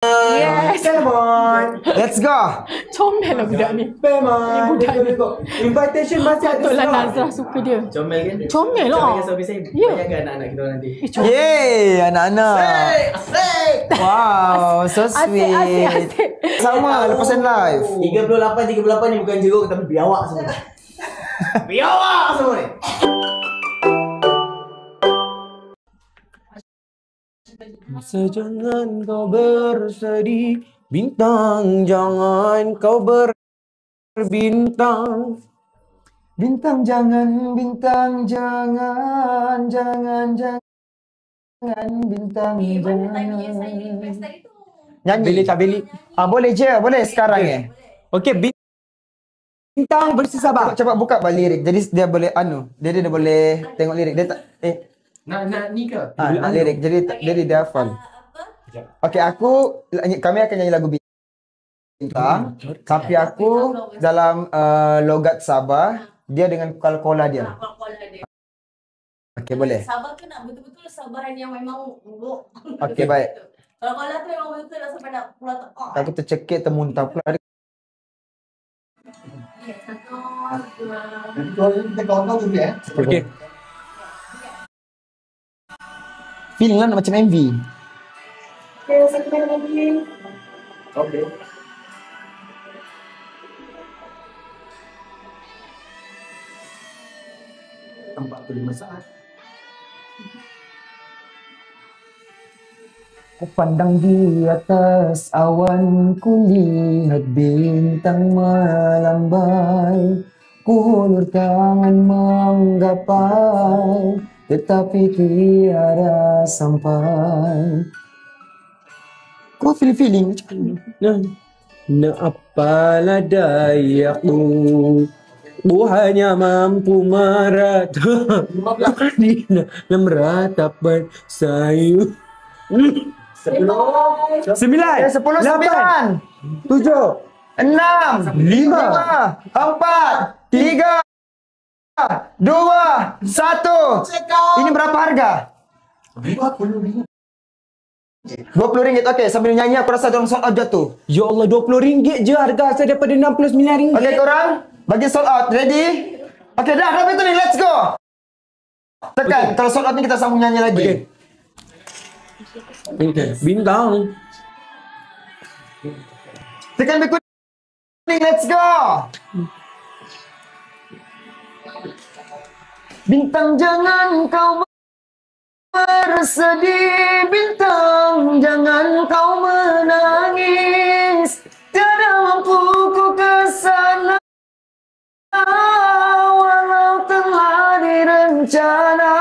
Yes. Pemon. Let's go. Comel lah budak ni. Pemon. Budak ni. Invitation masih ada. Betul lah Nazrah suka dia. Comel kan? Comel lah. Comel kan suami saya. Ya. Bayangkan anak-anak kita orang nanti. Yeay, anak-anak. Asik. Wow, so Asyik, sweet. asyik, asyik. Sama, lepasan live. 38 ni bukan jeruk tapi biawak semua. Biawak semua ni. Masa jangan kau bersedih, bintang jangan kau berbintang. Bintang jangan, bintang jangan, jangan bintang jangan. Nyanyi boleh tak Beli? Boleh je, boleh sekarang Okey, bintang bersabar. Cepat buka lirik. Jadi dia boleh dia boleh tengok lirik. Dia tak Nak ni ke? nak lirik. Jadi dia hafal. Okey, kami akan nyanyi lagu bintang. Tapi aku dalam logat Sabah, dia dengan kol-kola dia. Okey, boleh. Sabah tu nak betul-betul sabaran yang memang Okey, baik. Kalau kola tu memang betul nak sampai nak pulau tekak. Aku tercekik, termuntah pula. Satu, dua. Okey. Feel lah macam MV. Okay, satu lagi. Okey. Tempat tu 5 saat. Ku pandang di atas awan, ku lihat bintang melambai. Ku hulur tangan menggapai, tetapi tiada sampai. Kau feeling nah apalah dayaku, ku hanya mampu meratapan sayu. 10, 9, 10, 9, 8, 7, 6, 5, 4, 3, 2, 1. Ini berapa harga? RM20. Okey, sambil nyanyi aku rasa dorang sold out jatuh. Ya Allah, RM20 je harga saya daripada RM69. Okey korang, bagi sold out. Ready? Okey dah, dah betul ni. Let's go. Tekan. Kalau sold out ni kita sambung nyanyi lagi. Bintang. Tekan berikut. Let's go. Bintang jangan kau bersedih, bintang jangan kau menangis. Tiada mampu ku kesana, walau telah direncana.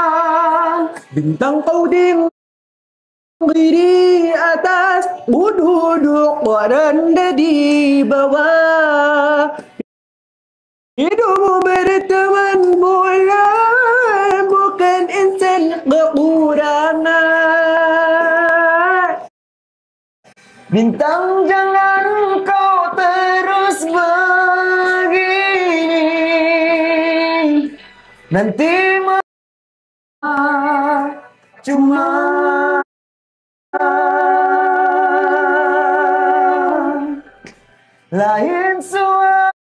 Bintang kau di atas, duduk berada di bawah. Hidupmu berteman bulan, bukan insan kekurangan. Bintang jangan kau terus begini, nanti cuma lain suasana.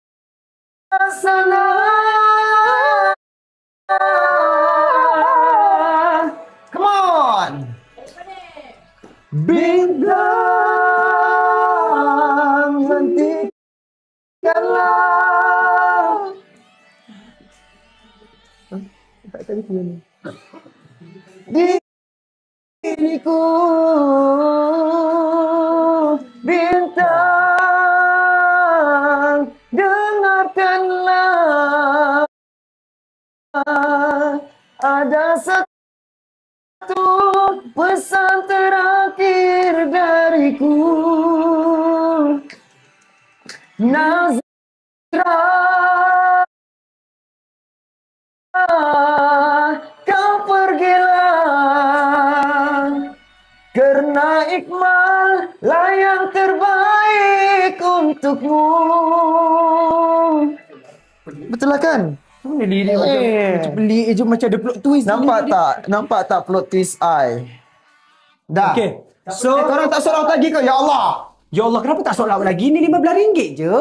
Come on. Bintang hentikanlah. Diriku bintang, dengarkanlah. Ada satu pesan terakhir dariku, Nazrah, kau pergilah, karena Iqbal lah yang terbaik untukmu. Betul lah kan? Lirik macam beli je macam ada plot twist. Nampak tak plot twist I? Dah. Okey. So, Korang tak sold out lagi ke? Ya Allah. ya Allah, kenapa tak sold out lagi? Ni RM15 je.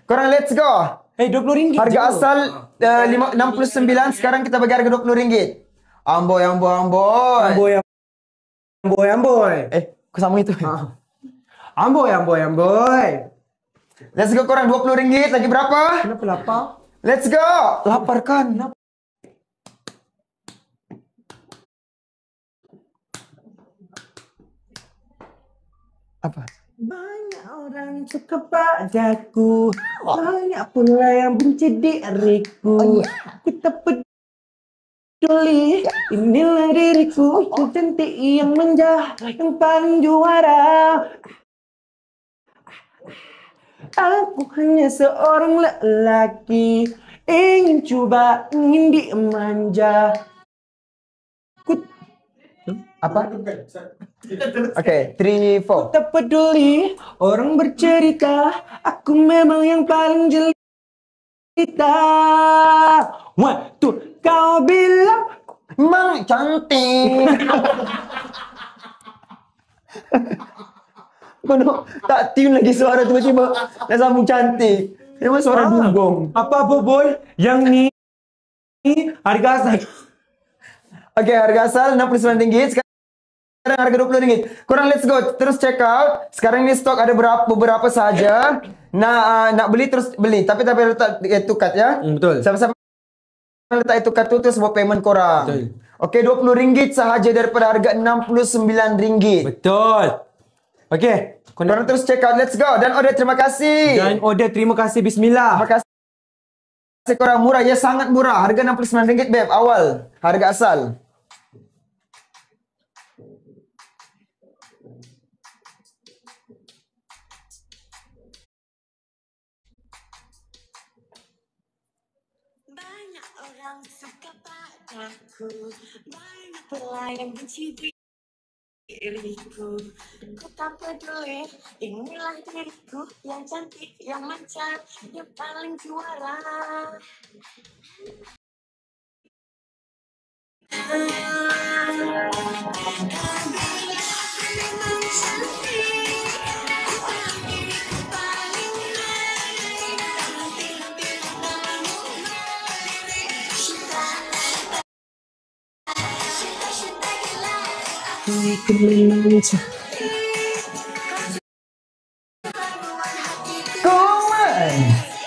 Korang let's go. RM20 Harga je. asal 69, sekarang kita bagi harga RM20. Amboi. Amboi. Kau sama itu. Amboi. Let's go korang, RM20. Lagi berapa? Kenapa lapar? Let's go. Lapar kan? Apa? Banyak orang suka padaku, banyak pula yang benci diriku. Aku tak peduli, inilah diriku, yang cantik, yang manja, yang paling juara. Aku hanya seorang lelaki, ingin coba, ingin dimanja. Apa? Okay, 3, 4. Tak peduli orang bercerita, aku memang yang paling jelita. Waktu kau bilang Memang cantik. Kau nak tak tune lagi suara tiba-tiba dah sambung cantik. Memang suara bunggong. apa boy? Yang ni harga asal. Okay, harga asal RM69. Sekarang harga RM20. Korang let's go. Terus check out. Sekarang ni stok ada beberapa sahaja. Nak beli terus beli. Tapi letak itu card ya. Betul. Siapa-siapa letak itu card tu terus buat payment korang. Betul. Okay, RM20 sahaja daripada harga RM69. Betul. Okay. Korang terus check out. Let's go. Dan order, terima kasih. Dan order, terima kasih. Bismillah. Terima kasih korang. Murah. Ya, sangat murah. Harga RM69 beb. Awal. Harga asal. Banyak orang suka padaku, banyak pula yang benci diriku. Ku tak peduli, inilah diriku, yang cantik, yang manja, yang paling juara.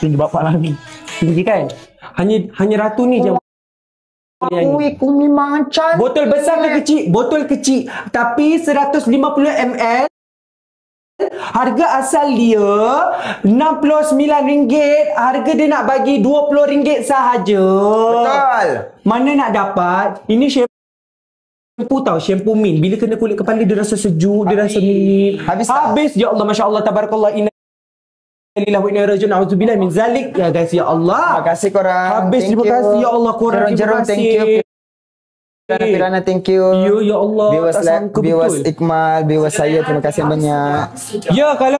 Tinggi bapak lagi. Tinggi kan? Hanya ratu ni je. Aku memang cantik. Botol besar ke kecil? Botol kecil. Tapi 150 ml. Harga asal dia RM69. Harga dia nak bagi RM20 sahaja. Betul. Mana nak dapat? Ini shampoo tau, shampoo mint. Bila kena kulit kepala dia rasa sejuk, dia rasa mint. Habis. Ya Allah, Masya Allah, Tabarakallah. Innalillahi wa inna ilaihi raji'un. A'udzubillahi min zalik. Ya guys, ya Allah. Terima kasih korang. Habis, terima kasih ya Allah korang. Jeron, thank you. Pirana, thank you. Ya Allah. Viewers, Tak sangka viewers betul. Iqmal, viewers saya, terima kasih banyak. Ya, kalau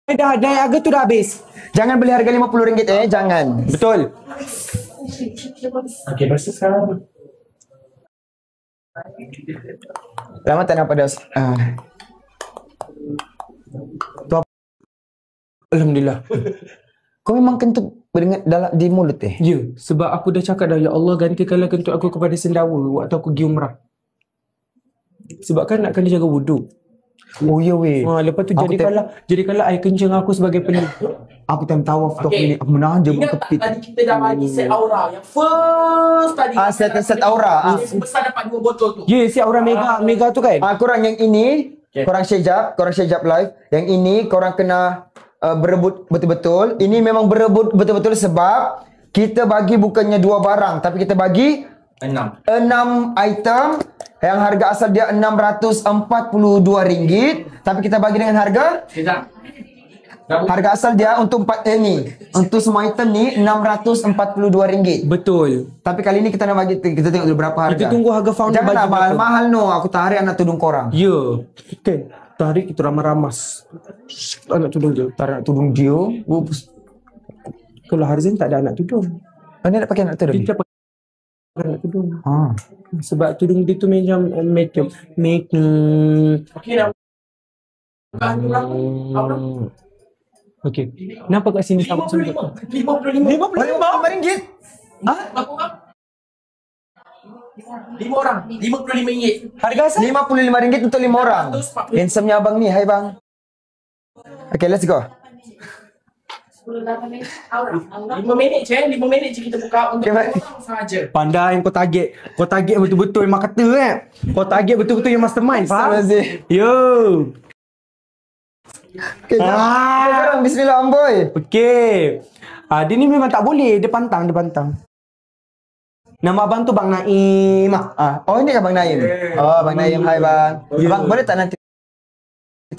dah naik harga tu dah habis. Jangan beli harga RM50 jangan. Betul. Okey, masa sekarang. Lama tak nampak dah. Tu apa? Alhamdulillah. Kau memang kentut dalam di mulut Ya, sebab aku dah cakap dah, ya Allah gantikanlah kentut aku kepada sendawa waktu aku pergi umrah. Sebab kan nak kena jaga wuduk. Oh ya weh. Lepas tu jadikanlah air kencing aku sebagai penutup. Aku time tawaf tu aku menahan je muka kepit. Tadi kita dah bagi set aura yang first tadi. Set aura. Besar dapat 2 botol tu. Ya, si aura mega tu kan. Korang yang ini, korang Syejab live. Yang ini korang kena berebut betul-betul. Ini memang berebut betul-betul sebab kita bagi bukannya 2 barang, tapi kita bagi 6 item yang harga asal dia RM642, tapi kita bagi dengan harga asal dia untuk untuk semua item ni RM642. Betul. Tapi kali ni kita nak bagi, kita tengok dulu berapa harga. Kita tunggu harga founder Janganlah baju mahal-mahal no. Aku tarik anak tudung korang. Ya. Kan. Tarik kita ramas. Anak tudung je. Tarik anak tudung dia. Kalau Harzan tak ada anak tudung. Mana nak pakai anak tudung? Dia pakai anak tudung. tudung. Ha. Sebab tudung dia tu macam make Okey dah. Okey. Kenapa kat sini sama sama? 55 RM55. Lima orang, RM55. Harga asal? RM55 untuk 5 orang. Handsome-nya abang ni. Hai bang. Okay, let's go. 5 minit je, 5 minit je kita buka untuk Okay, baik. orang sahaja. Pandai kau target. Kau target betul-betul yang marketer Kau target betul-betul yang mastermind. Faham? Astagfirullahaladzim. Yo. Okay, sekarang bismillah amboy. Okey. Dia ni memang tak boleh. Dia pantang. Nama abang tu Bang Naim. Oh, ini kan Bang Naim? Oh, Bang Naim. Hai bang. Bang, boleh tak nanti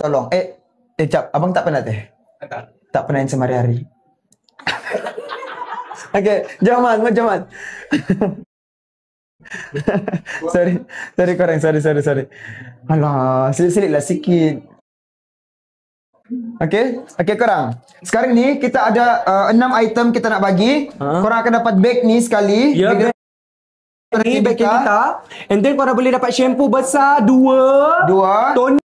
tolong? Jap. Abang tak pernah teh? Tak pernah handsome hari-hari. Okay, Jamal. sorry korang, sorry. Alah, selit-selit lah sikit. Okay korang. Sekarang ni kita ada 6 item kita nak bagi. Korang akan dapat bag ni sekali. Ya, ni bag kita. And then korang boleh dapat shampoo besar 2. Toner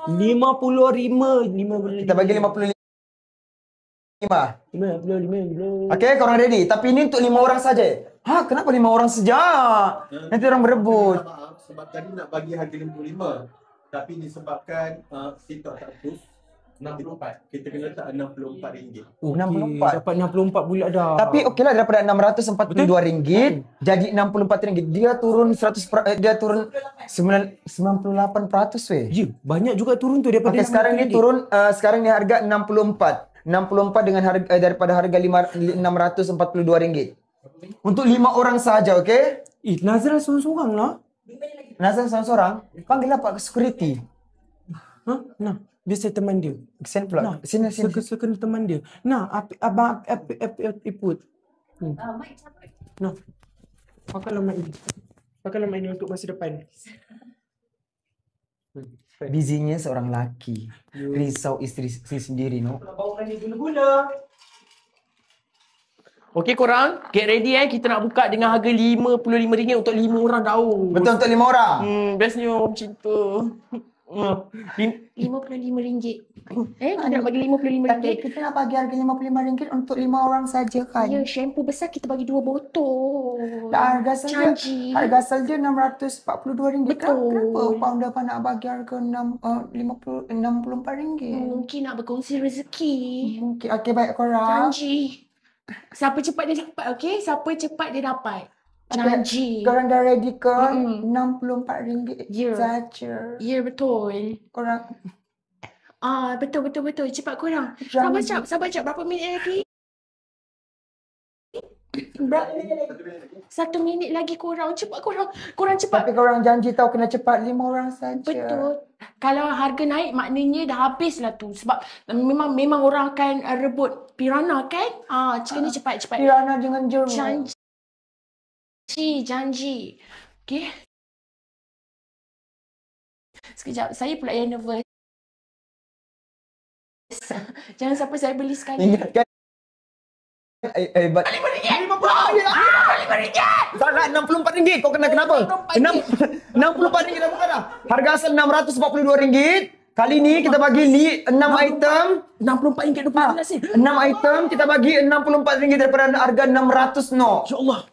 55. Kita bagi 55. Okay, korang ready? Tapi ini untuk 5 orang saja. Kenapa 5 orang saja? Nanti orang berebut. Maaf, sebab tadi nak bagi harga 55. Tapi disebabkan TikTok tak approve 64. Kita kena letak RM64. Oh, 64. Dapat 64 bulat dah. Tapi okeylah, daripada RM642 jadi RM64. Dia turun 100 dia turun 98% weh. Ya, banyak juga turun tu daripada sekarang ni turun sekarang ni harga 64 dengan harga daripada harga RM642. Untuk 5 orang sahaja, okey? Nazra seorang-seorang lah. Nazar seorang-seorang, panggil lah Pak Security. Nah, dia saya teman dia. Sini pula. Sini. Saya kena teman dia. Nah, abang iput. Nah. Pakailah mic ini untuk masa depan. Busynya seorang lelaki. Risau isteri sendiri, no? Bawakan dia gula-gula. Okey korang, get ready kita nak buka dengan harga RM55 untuk 5 orang tahu. Betul, untuk 5 orang. Bestnya macam tu. RM55. Kita nak bagi RM55. Kita nak bagi harga RM55 untuk 5 orang saja kan? Ya, shampoo besar kita bagi 2 botol. Harga saja. Canggih. Harga saja RM642 Betul. kan? Kenapa Abang dapat nak bagi harga RM64? Mungkin nak berkongsi rezeki. Mungkin. Okey, baik korang. Janji. Siapa cepat dia dapat, okey? Siapa cepat dia dapat. Janji. Korang dah ready ke? RM64 Ya. saja. Ya, betul. Korang Betul. Cepat korang. Janji. Sabar jap. Berapa minit lagi? 1 minit lagi korang. Cepat korang. Korang cepat. Tapi korang janji tahu kena cepat 5 orang saja. Betul. Kalau harga naik maknanya dah habis lah tu. Sebab memang orang akan rebut pirana kan? Kena cepat. Kirana dengan jeruk. Janji. Okey. Sekejap. Saya pula yang nervous. Jangan sampai saya beli sekali. Ingatkan. Salah, RM64. Kau kena kenapa? RM64 dah bukan dah. Harga asal RM642. Kali ni kita bagi 6 item. RM64.20 6 item kita bagi RM64 daripada harga RM600 no. InsyaAllah.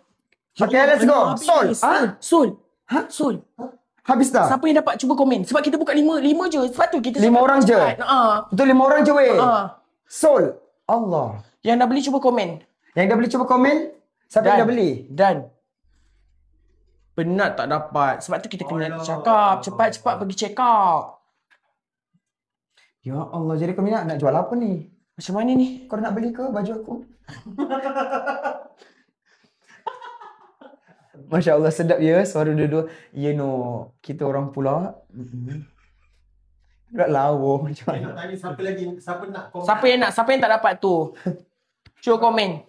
Okay, let's go. Sol. Sol. Habis dah. Siapa yang dapat cuba komen? Sebab kita buka 5 je. Sebab tu kita 5 orang je. Untuk 5 orang je weh. Sol. Allah. Yang dah beli cuba komen. Yang dah beli cuba komen. Siapa yang dah beli? Dan penat tak dapat. Sebab tu kita kena cakap. Cepat-cepat pergi check out. Ya Allah, jadi kau nak jual apa ni? Macam mana ni? Kau nak beli ke baju aku? Masya Allah, sedap ya suara dua-dua. Ya no, kita orang pula. Tak lawa macam Saya nak mana. tanya siapa lagi, siapa nak komen? Siapa yang tak dapat tu? Cuba komen.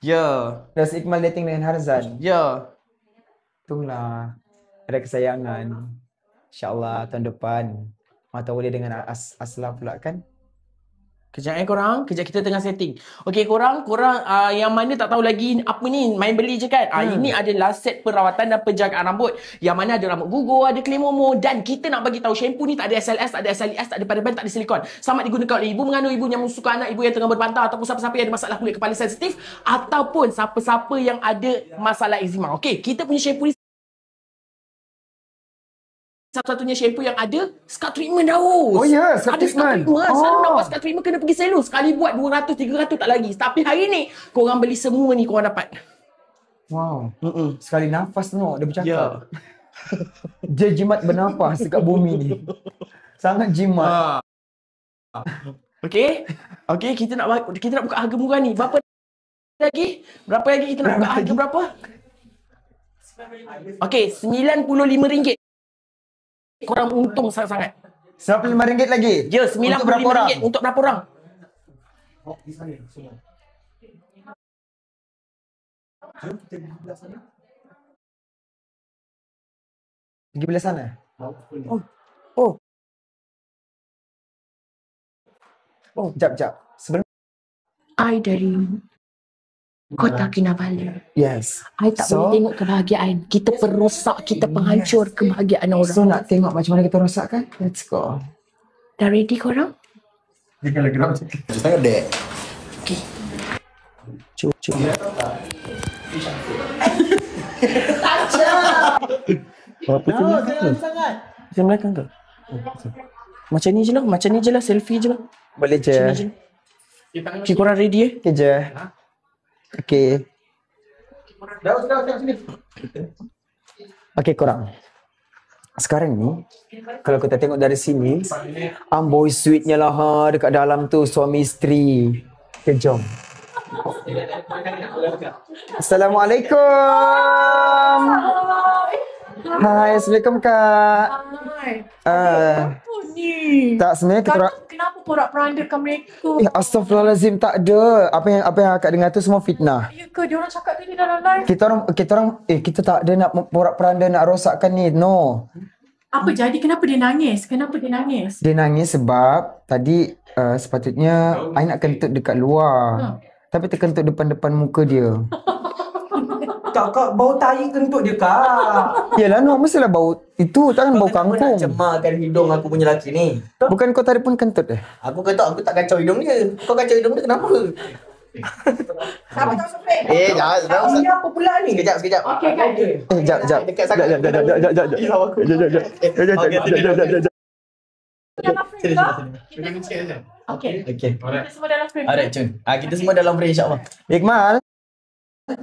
Ya. Das Iqmal dating dengan Harzan. Ya. Tunglah. Ada kesayangan. InsyaAllah tahun depan. Mata boleh dengan Aslah pula kan? Kejap korang. Kejap kita tengah setting. Okey korang yang mana tak tahu lagi apa ni, main beli je kan. Ini adalah set perawatan dan penjagaan rambut. Yang mana ada rambut gugur, ada clay momo, dan kita nak bagi tahu shampoo ni tak ada SLS, tak ada SLS, tak ada paraben, tak ada silikon. Sama digunakan oleh ibu mengandung, ibu yang suka anak, ibu yang tengah berbantah, ataupun siapa-siapa yang ada masalah kulit kepala sensitif, ataupun siapa-siapa yang ada masalah eczema. Okey, kita punya shampoo ni satu-satunya shampoo yang ada scalp treatment Daus. Oh ya, scalp ada scalp treatment. treatment. Selalu nak buat scalp treatment kena pergi salon. Sekali buat 200, 300 tak lagi. Tapi hari ni korang beli semua ni korang dapat. Wow. Sekali nafas dia bercakap. Ya. Dia jimat bernafas dekat bumi ni. Sangat jimat. Okey. Okey, kita nak buka harga murah ni. Berapa lagi? Berapa lagi kita nak buka harga berapa? Okey, RM95. Korang untung sangat-sangat. RM95 lagi? Ya, RM95 untuk berapa orang? Pergi belah sana. Jap. Sebelum I dari Kota Kinabalu. yes. I tak boleh tengok kebahagiaan. Kita perosak, kita penghancur kebahagiaan orang. So nak tengok macam mana kita rosakkan? Let's go. Dah ready korang? Dia lagi nak cakap. Sangat dek. Okay. Cuba. Apa tu? Macam belakang tu. Macam ni je lah. Selfie je lah. Boleh je. Macam ni je. Okay, korang ready Okay je. Okay. Dah sini. Okay korang. Sekarang ni, kalau kita tengok dari sini, amboi sweetnya lah dekat dalam tu suami isteri. Okay, jom. Assalamualaikum. Hai, Assalamualaikum Kak. Tak, sebenarnya kita orang... Kenapa porak-perandakan mereka? Astaghfirullahalazim, tak ada. Apa yang akak dengar tu semua fitnah. Ya ke? Dia orang cakap tadi dalam live. Kita tak ada nak porak-peranda nak rosakkan ni. No. Apa jadi? Kenapa dia nangis? Dia nangis sebab tadi sepatutnya I nak kentut dekat luar. Tapi terkentut depan-depan muka dia. Kak, bau tai kentut dia, Kak. Yalah, no, mestilah bau itu, takkan bau kangkung. Cemarkan hidung aku punya laki ni. Bukan kau tadi pun kentut Aku kata aku tak kacau hidung dia. Kau kacau hidung dia kenapa? Sabar tak sampai. Jangan. Ini apa pula ni? Sekejap. Okey kan? Jap. Dekat sangat. Dalam frame ke? Jangan sikit aja. Okey. Okey. Kita semua dalam frame. Alright, Cun. Kita semua dalam frame insya-Allah.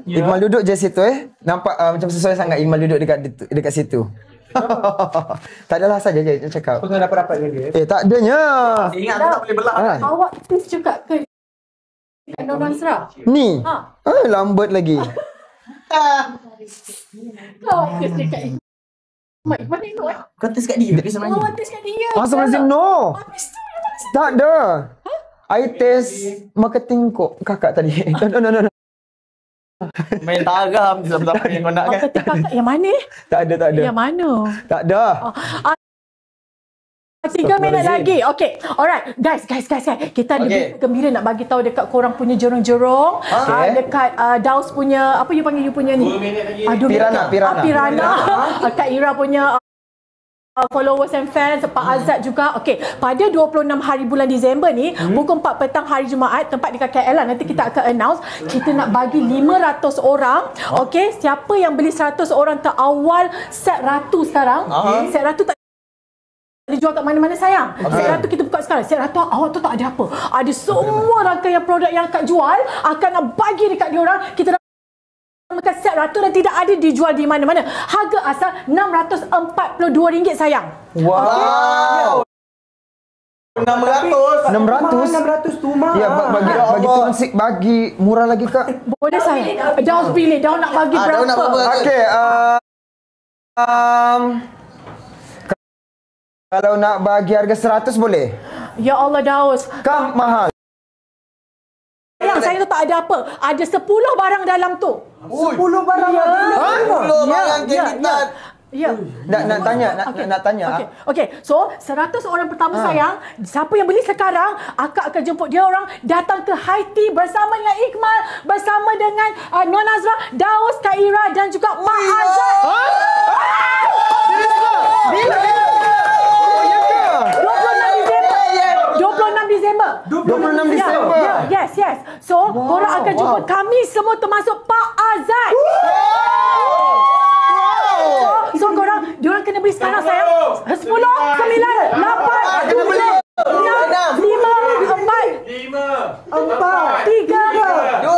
Iqmal duduk je situ Nampak macam sesuai sangat Iqmal duduk dekat situ. Tak adalah saja je cakap. Kau tengah dapat dengan dia. Tak adanya. Ingat aku tak boleh belah. Awak please juga ke? Kat Nurul Nasrah. Ni. Ha. Lambat lagi. Kau please dekat Mak, mana tengok Kau tes kat dia sebenarnya. Awak please kat dia. Astagfirullahalazim, no. Tak ada. I test marketing kok kakak tadi. No. Main taram siapa-siapa yang kau nak kan. Marketing kakak yang mana? Tak ada. Yang mana? Tak ada. 3 minit lagi. Okay. Alright. Guys. Kita lebih gembira nak bagi tahu dekat korang punya jorong-jorong. Dekat Daus punya, apa you panggil you punya ni? 2 minit lagi. Pirana. Kak Ira punya followers and fans, Pak Azad juga. Okay. Pada 26 hari bulan Disember ni, pukul 4 petang hari Jumaat, tempat di KKL lah. Nanti kita akan announce. Kita nak bagi 500 orang. Okay. Siapa yang beli 100 orang terawal set ratu sekarang. Set ratu tak dijual kat mana-mana sayang. Set ratu kita buka sekarang. Set ratu awak tu tak ada apa. Ada semua rangkaian produk yang akak jual akan nak bagi dekat diorang. Kita makan set ratu dan tidak ada dijual di mana-mana. Harga asal RM642 sayang. Wow. 600 tu mah. Ya, bagi konsik bagi murah lagi Kak. Boleh sayang. Daus pilih. Daus nak bagi berapa? Okey, kalau nak bagi harga 100 boleh? Ya Allah Daus. Kah mahal? Sayang tu tak ada apa. Ada 10 barang dalam tu. 10 barang. 10 barang kita. Ya. Nak tanya. Okey. So, 100 orang pertama sayang, siapa yang beli sekarang, akak akan jemput dia orang datang ke high tea bersama dengan Iqmal, bersama dengan Nuan Azra, Daus, Kak Ira dan juga Mak Azad. 26 Disember. Yes. So, korang akan jumpa kami semua termasuk Pak Azad. So diorang kena beli sekarang sayang. 10, 9, 8, 7, 6, 5, 4, 3, 2.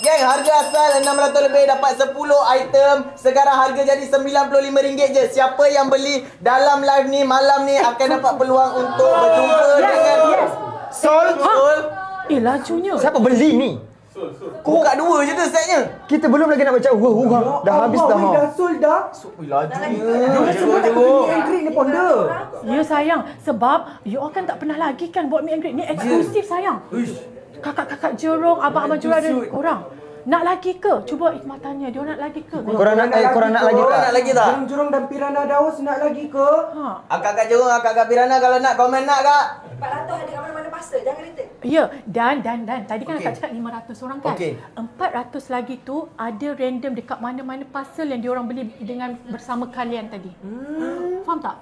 Geng, harga asal 600 lebih dapat 10 item. Sekarang harga jadi RM95 je. Siapa yang beli dalam live ni malam ni akan dapat peluang untuk berjumpa dengan Sol. Lajunya. Siapa beli ni? Buka 2 je tu setnya. Kita belum lagi nak baca. Dah habis dah. Dah sold dah. Jeruk. Angry ni ponda. Ya sayang, sebab you all kan tak pernah lagi kan buat meet and greet. Ni eksklusif sayang. Kakak-kakak Jurong, abang-abang Jurong ada korang. Nak lagi ke? Cuba Iqmal tanya, dia nak lagi ke? Korang nak lagi tak? Nak lagi tak? Jurong dan Pirana Daus nak lagi ke? Akak Jurong, akak Pirana kalau nak komen nak kak. 400 ada kat mana-mana pasal. Jangan return. Ya, dan tadi kan akak cakap 500 orang kan? Okey. 400 lagi tu ada random dekat mana-mana parcel yang diorang beli dengan bersama kalian tadi. Faham tak?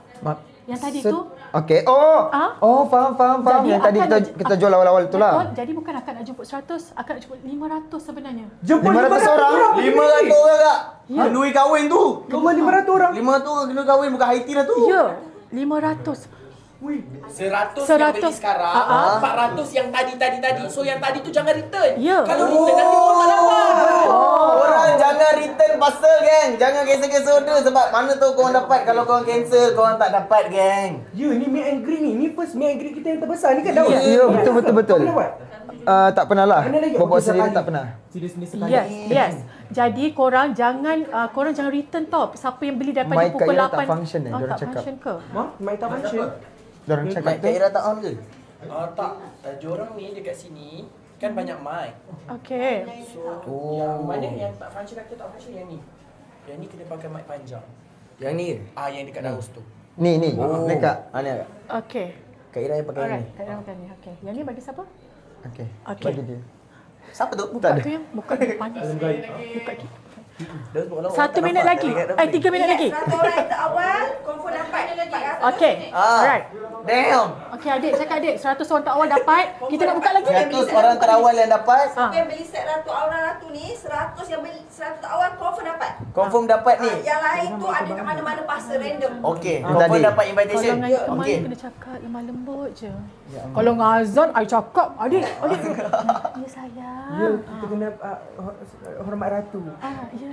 Yang tadi tu. Okey. Faham. Jadi Yang tadi kita jual awal-awal tu lah. Betul. Jadi bukan akak nak jemput 100, akak nak jemput 500 sebenarnya. Jemput 500 orang. 500 orang kak. Kenduri kahwin tu. Cuma 500 orang. 500 orang kenduri kahwin bukan high tea dah tu. Ya, 500. 100 yang beli sekarang, 400 yang tadi. So yang tadi tu jangan return. Ya. Kalau return nanti orang tak dapat. Orang jangan return parcel geng. Jangan cancel order sebab mana tahu korang dapat. Kalau korang cancel korang tak dapat geng. Ya, ni meet and greet ni. Ni first meet and greet kita yang terbesar ni kan Daus? Ya, betul. Pernah buat? Tak pernah lah. Pernah lagi? Bawa Okey, sendiri sekali. tak pernah. Sini sekali. Yes. Jadi korang jangan return tau. Siapa yang beli daripada Mic Kak pukul Ira 8. tak function diorang tak cakap. function ke? Mic tak function. Diorang cakap Mic tu. Kak Ira tak on ke? Tak. Jorang ni dekat sini kan banyak mic. Okey. So yang mana yang tak function kata tak function yang ni. Yang ni kena pakai mic panjang. Yang ni ke? Yang dekat daus tu. Ni. Dekat. Ni kak. Okey. Kak Ira yang pakai ni. Alright, Kak Ira makan ni. Okey. Yang ni bagi siapa? Okey. Okey. Bagi dia. Siapa tu? Buka tu yang buka depan. Buka lagi. Dia sebut lama 1 minit lagi. 3 minit lagi. 100 orang yang terawal, confirm dapat. Okey. Alright. Damn. Okey adik, cakap adik 100 orang tak awal dapat. Kita nak buka lagi. 100 orang terawal yang dapat. Siapa yang beli set orang ratu ni, 100 yang beli 100 awal confirm dapat. Confirm dapat ni. Yang lain tu ada kat mana-mana pasal random. Okey, Yang confirm tadi. dapat Kalau invitation. dengan Iqmal Okey. kena cakap lemah lembut je. Kalau dengan Azan, I cakap, adik. Ya sayang. Ya, kita kena hormat ratu. Ya.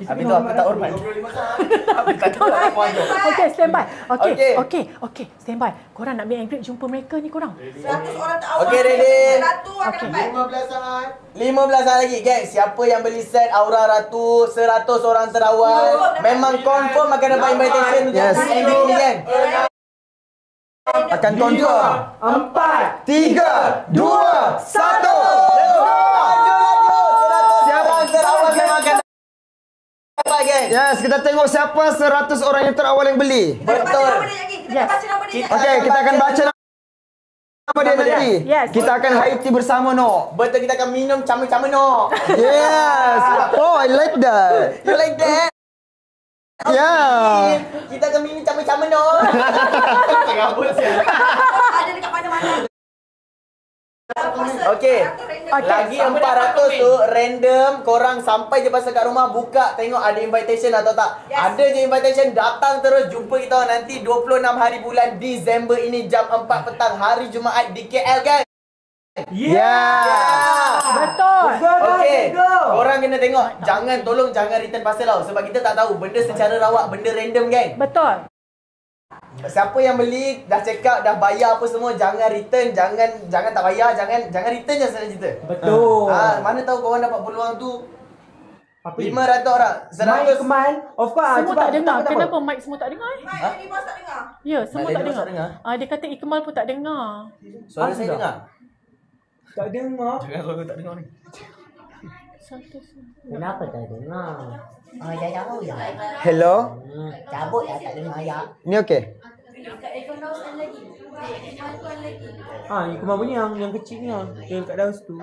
Habis tu apa tak hormat? Okey, standby. Okey. Okey, standby. Korang nak meet and greet jumpa mereka ni korang. 100 orang terawal. Okey, ready? Ratu akan dapat. 15 saat. 15 saat lagi, geng. Siapa yang beli set Aura Ratu 100 orang terawal, memang confirm akan dapat invitation untuk Yes. ending ni, geng. Akan confirm. 4. 3, 2, 1. Laju. 100 orang terawal memang akan dapat, geng. Yes, kita tengok siapa 100 orang yang terawal yang beli. Betul. Kita baca nama dia lagi. Okey, kita akan baca nama dia nanti. Yes. Kita akan high tea bersama no. Betul, kita akan minum camu-camu no. Yes. Oh, I like that. You like that? Yeah. Kita akan minum camu-camu no. Ada dekat mana-mana. Okey. Lagi 400 tu random. Korang sampai je pasal kat rumah, buka tengok ada invitation atau tak. Yes. Ada je invitation, datang terus. Jumpa kita nanti 26 hari bulan Disember ini jam 4 petang hari Jumaat di KL, guys. Yeah. Betul. Okey. Korang kena tengok. Tolong jangan return parcel tau. Sebab kita tak tahu benda secara rawak, benda random, geng. Betul. Siapa yang beli dah check out, dah bayar apa semua, jangan return, jangan tak bayar, jangan return je senang cerita. Betul. Mana tahu korang dapat peluang tu 500 orang, 100. Iqmal, of course. Semua tak dengar. Kenapa mic semua tak dengar? Mak, ni bos tak dengar. Ya, semua Mak, tak dia tak dengar. dengar? Dia kata Iqmal pun tak dengar. Suara saya dengar. Tak dengar. Jangan suara tak dengar ni. Kenapa tak dengar? Ya jauh je. Hello? Cabut lah tak dengar ya. Ni okey? Itu mah bunyi yang kecil ni yang kat dalam situ.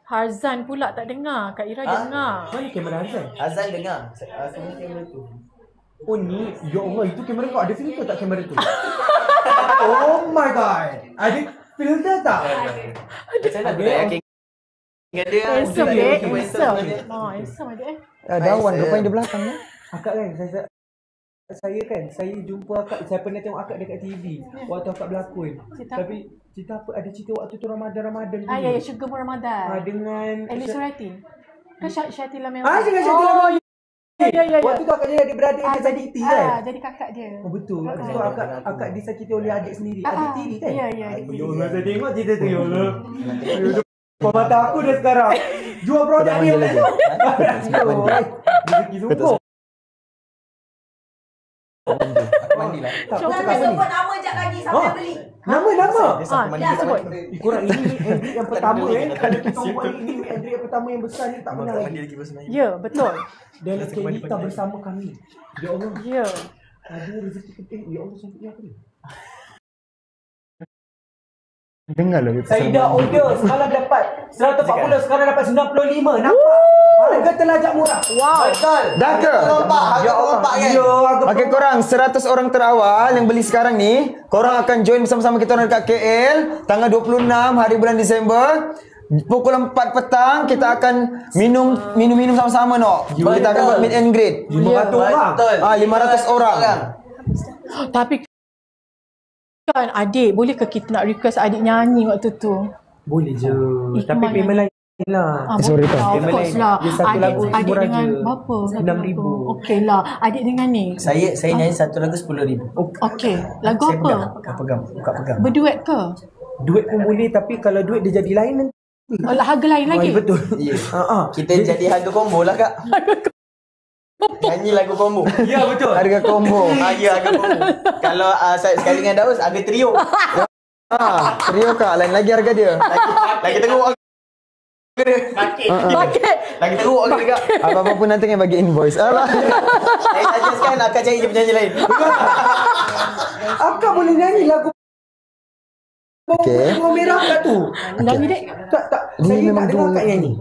Harzan pula tak dengar. Kak Ira dengar. Mana kamera Harzan? Azan dengar. Semua kamera tu. Oh ni, ya Allah, itu kamera kau ada filter tak kamera tu? Oh my god. Ada filter tak? Macam mana aku nak yakin dengan dia? Handsome Aku tak dek. yakin dengan Handsome. dia. Handsome ada Dawan rupanya di belakang ya. Akak kan, saya jumpa akak, saya pernah tengok akak dekat TV waktu akak berlakon. Cerita Tapi cerita apa? Ada cerita waktu tu Ramadan tu. ya, Sugar Ramadan. Dengan Elis Surati. Kan Syatila memang. Jangan Syatila Oh, ya. waktu tu akak jadi beradik dia jadi tiri kan? Jadi kakak dia. Oh betul. Waktu tu akak disakiti oleh adik sendiri. Adik tiri kan? Ya. Ya Allah, saya tengok cerita tu ya Allah. Kau mata aku dah sekarang. Jual produk ni. Rezeki sungguh. Mandilah. Jangan sebut nama jap lagi sampai beli. Nama. Dah sebut. Korang ini Android yang pertama Kalau kita buat ini Android yang pertama yang besar ni tak pernah lagi. Ya, betul. Dan sekali kita bersama kami. Ya Allah. Ya. Ada rezeki penting. Ya Allah cantiknya apa ni? Dengar lah. Saya dah order semalam dapat 140, sekarang dapat 95. Nampak? Harga terlajak murah. Wow. Betul. Dah ke? Harga terlompak kan? Okey korang 100 orang terawal yang beli sekarang ni, korang akan join bersama-sama kita orang dekat KL tanggal 26 hari bulan Disember. Pukul 4 petang kita akan minum sama-sama no. Kita akan buat meet and greet. 500 orang. Betul. 500 orang. Tapi kan adik, boleh ke kita nak request adik nyanyi waktu tu? Boleh je. Ikmal Tapi payment lain lah. Sorry Of Payment course lain. lah. Dia satu lagu Adik murah dengan je. berapa? 6,000. Okey lah. Adik dengan ni. Saya nyanyi satu lagu 10,000. Okey. Lagu Saya apa? pegang. Buka pegang. Berduet ke? Duit pun boleh tapi kalau duit dia jadi lain nanti. Oh, harga lain lagi? Betul. Ya. Ha. Kita jadi harga combo lah kak. Nyanyi lagu combo. Ya betul. Harga combo. Ya harga combo. Kalau saya sekali dengan Daus harga trio. Trio kak, lain lagi harga dia. Lagi teruk harga dia. Paket. Lagi teruk harga dia kak. Apa-apa pun nanti yang bagi invoice. Alah. Saya suggestkan akan cari je penyanyi lain. Akak boleh nyanyi lagu Okey. Bawang merah kat tu. Nyanyi dek. Tak. Dia Saya memang tak dengar dulu. akak nyanyi.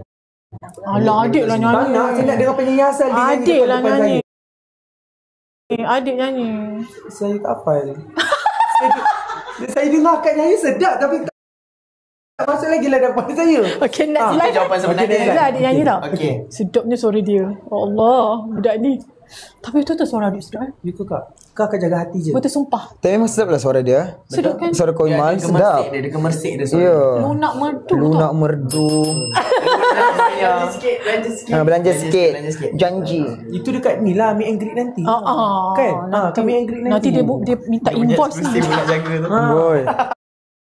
Alah, adik lah Tak nyanyi. nak, saya nak dengar penyanyi asal dia nyanyi Adik depan lah depan nyanyi. Adik nyanyi. Saya tak hafal. Saya dengar akak nyanyi sedap tapi tak masuk lagi lah depan saya. Okey, next Itu live. jawapan sebenarnya. Okey, adik nyanyi tau. Okey. Sedapnya suara dia. Allah, budak ni. Tapi itu tu suara adik sedap. You ke kak? Kak akan jaga hati je. Betul sumpah. Tapi memang sedap lah suara dia. Sedap kan? Suara Koimal sedap. Dia kemersik dia suara. Ya. Lunak merdu Lunak tau. merdu. Belanja sikit. Belanja sikit. Belanja sikit. Janji. Itu dekat ni lah meet and greet nanti. Kan? Kami meet and greet Nanti nanti. dia minta invoice Mesti ni. nak jaga tu. Boy.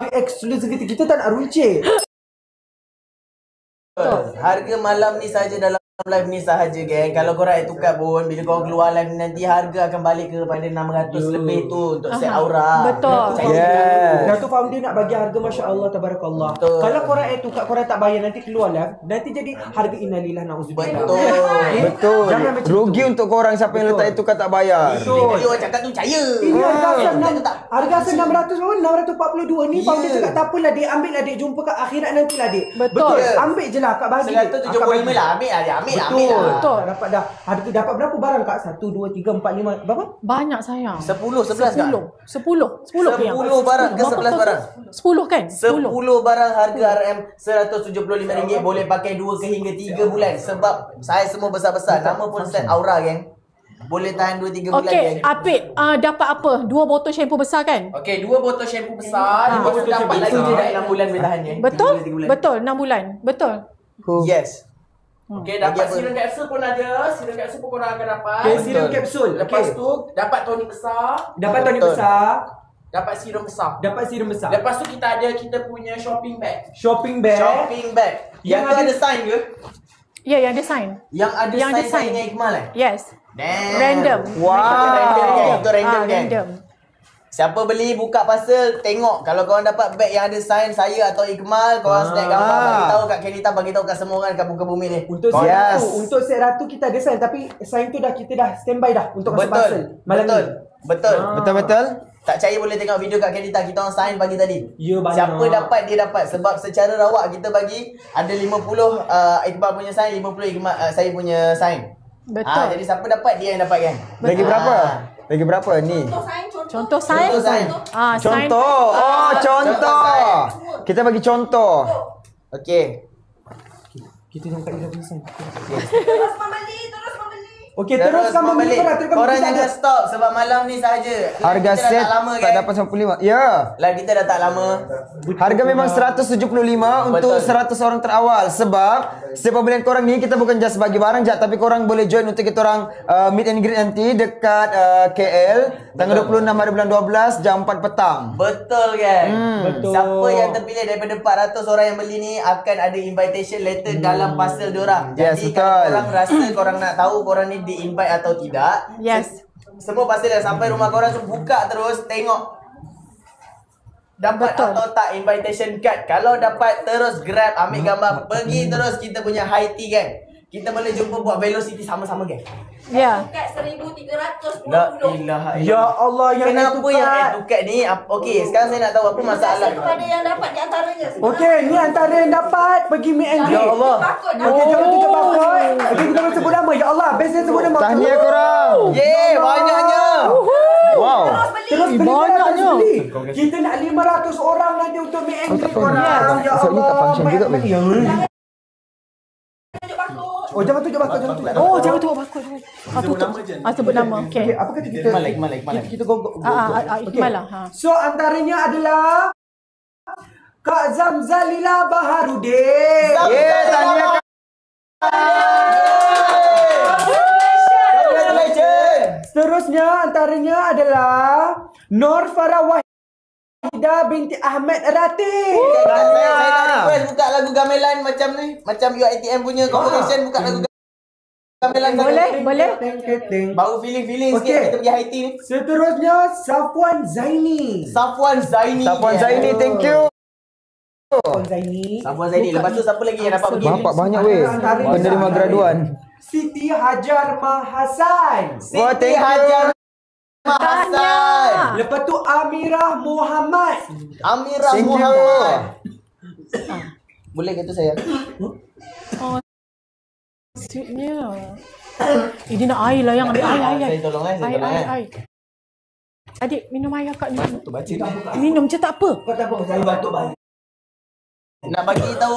Exclusivity kita tak nak runcit. Harga malam ni saja dalam live ni sahaja geng. Kalau korang nak tukar pun bila korang keluar live ni nanti harga akan balik kepada 600 lebih tu untuk set aura. Betul. Yes. Dato' Founder nak bagi harga Masya Allah Tabarakallah. Betul. Kalau korang tukar korang tak bayar nanti keluar live, nanti jadi harga innalillah na'udzubillah. Betul. Betul. Jangan macam Rugi untuk korang siapa yang letak itu kan tak bayar. Dia orang cakap tu percaya. Ini harga asal Tak. harga asal 600 berapa? 642 ni. Founder cakap tak apalah dik, ambil lah dik, jumpa kat akhirat nantilah dik. Betul. Ambil je lah Kak bagi. 175 lah. Ambil lah. Ambil lah. Ambil lah. Betul. Dapat dah. Harga dapat berapa barang Kak? 1 2 3 4 5 berapa? Banyak sayang. 10, 11 kan? 10 10 barang ke 11 barang? 10 kan? 10 barang harga RM RM175 boleh pakai 2 ke hingga 3 bulan sebab saya semua besar-besar. Nama pun set aura geng. Boleh tahan 2-3 bulan Okey, geng. Apit dapat apa? 2 botol shampoo besar kan? Okey, 2 botol shampoo besar. Lepas tu dapat lagi je dah 6 bulan boleh tahan geng. Betul? 3 bulan. Betul, 6 bulan. Betul. Yes. Okey, dapat serum kapsul pun ada. Serum kapsul pun korang akan dapat. Okay, serum kapsul. Lepas tu dapat tonik besar, dapat tonik Betul. besar, dapat serum besar. dapat serum besar. Lepas tu kita ada kita punya shopping bag. Shopping bag. Shopping bag. Yang tu ada sign ke? Ya, yang ada sign. Yang ada Yang ada sign sign. dengan Ikmal Yes. Damn. Random. Wow. Random geng. Itu random geng. Random. Siapa beli buka parcel, tengok. Kalau korang dapat beg yang ada sign saya atau Iqmal, korang snap gambar bagi tahu kat Kelita, bagi tahu kat semua orang kat muka bumi ni. Untuk set ratu, untuk set ratu kita ada sign, tapi sign tu kita dah standby dah untuk masuk parcel malam ni. Betul. Tak percaya boleh tengok video kat Kelita, kita orang sign pagi tadi. Ya, banyak. Siapa dapat dia dapat, sebab secara rawak kita bagi ada 50 Iqbal punya sign, 50 Iqbal, saya punya sign. Betul. Jadi siapa dapat dia yang dapatkan. Lagi berapa? Lagi berapa ni? Contoh sign. Contoh. Oh, contoh. Kita bagi contoh. Okey. Kita jangan kat dia dah sign. Terus membeli. Okey, teruskan membeli. Korang jangan stop sebab malam ni sahaja. Harga set tak dapat 95. Ya. Lah kita dah tak lama. Harga memang 175 untuk 100 orang terawal. Sebab setiap pembelian korang ni kita bukan just bagi barang je, tapi korang boleh join untuk kita orang meet and greet nanti dekat KL tanggal 26 hari bulan 12 jam 4 petang. Betul kan? Betul. Siapa yang terpilih daripada 400 orang yang beli ni akan ada invitation letter dalam parcel diorang. Yes, Jadi betul. kalau korang rasa korang nak tahu korang ni di-invite atau tidak, Yes. semua parcel yang sampai rumah korang tu buka terus, tengok dapat Betul. atau tak invitation card. Kalau dapat terus grab, ambil gambar, pergi terus kita punya high tea kan. Kita boleh jumpa buat velocity sama-sama kan. Ya. Kat 1390. La ilaha Ya Allah, yang Kenapa yang educate ni? Okey, sekarang saya nak tahu apa masalah. Kepada yang dapat di antaranya. Okey, ni antara yang dapat pergi meet and greet. Ya Allah. Okey, jangan tunjuk barcode. Okey, kita boleh sebut nama. Ya Allah, best dia sebut nama. Tahniah korang. Yeay, banyaknya. Wow. Terus beli banyaknya. beli. Kita nak 500 orang nanti untuk meet and greet korang. Ya Esok ni tak Allah. function juga, Bel. Oh, jangan tunjuk barcode, jangan tunjuk. Oh, jangan tengok barcode. Tutup. Sebut nama. Okey. Okey, apa kata kita? Iqmal. Kita go. Iqmal lah. Ha. So antaranya adalah Kak Zamzalila Baharudin. Yeay, tahniah. Congratulations. Seterusnya antaranya adalah Nur Farah Wahida binti Ahmad Ratih. Saya nak request buka lagu gamelan macam ni. Macam UiTM punya competition, buka lagu gamelan. Boleh. Baru feeling Okey. sikit kita pergi high tea ni. Seterusnya Safwan Zaini. Safwan Zaini. Thank you. Safwan Zaini. Lepas tu siapa lagi yang dapat pergi? Bapak banyak weh. Penerima graduan. Siti Hajar Mahasan. Wah, Siti thank you. Hajar Mahasan. Lepas tu Amirah Muhammad. Amirah Thank you. Muhammad. Boleh ke tu saya? Sweetnya. Dia nak air lah yang ambil air. Saya tolong saya tolong. Air. Adik minum air akak ni. Minum je tak apa. Kau tak apa, saya batuk balik. Nak bagi tahu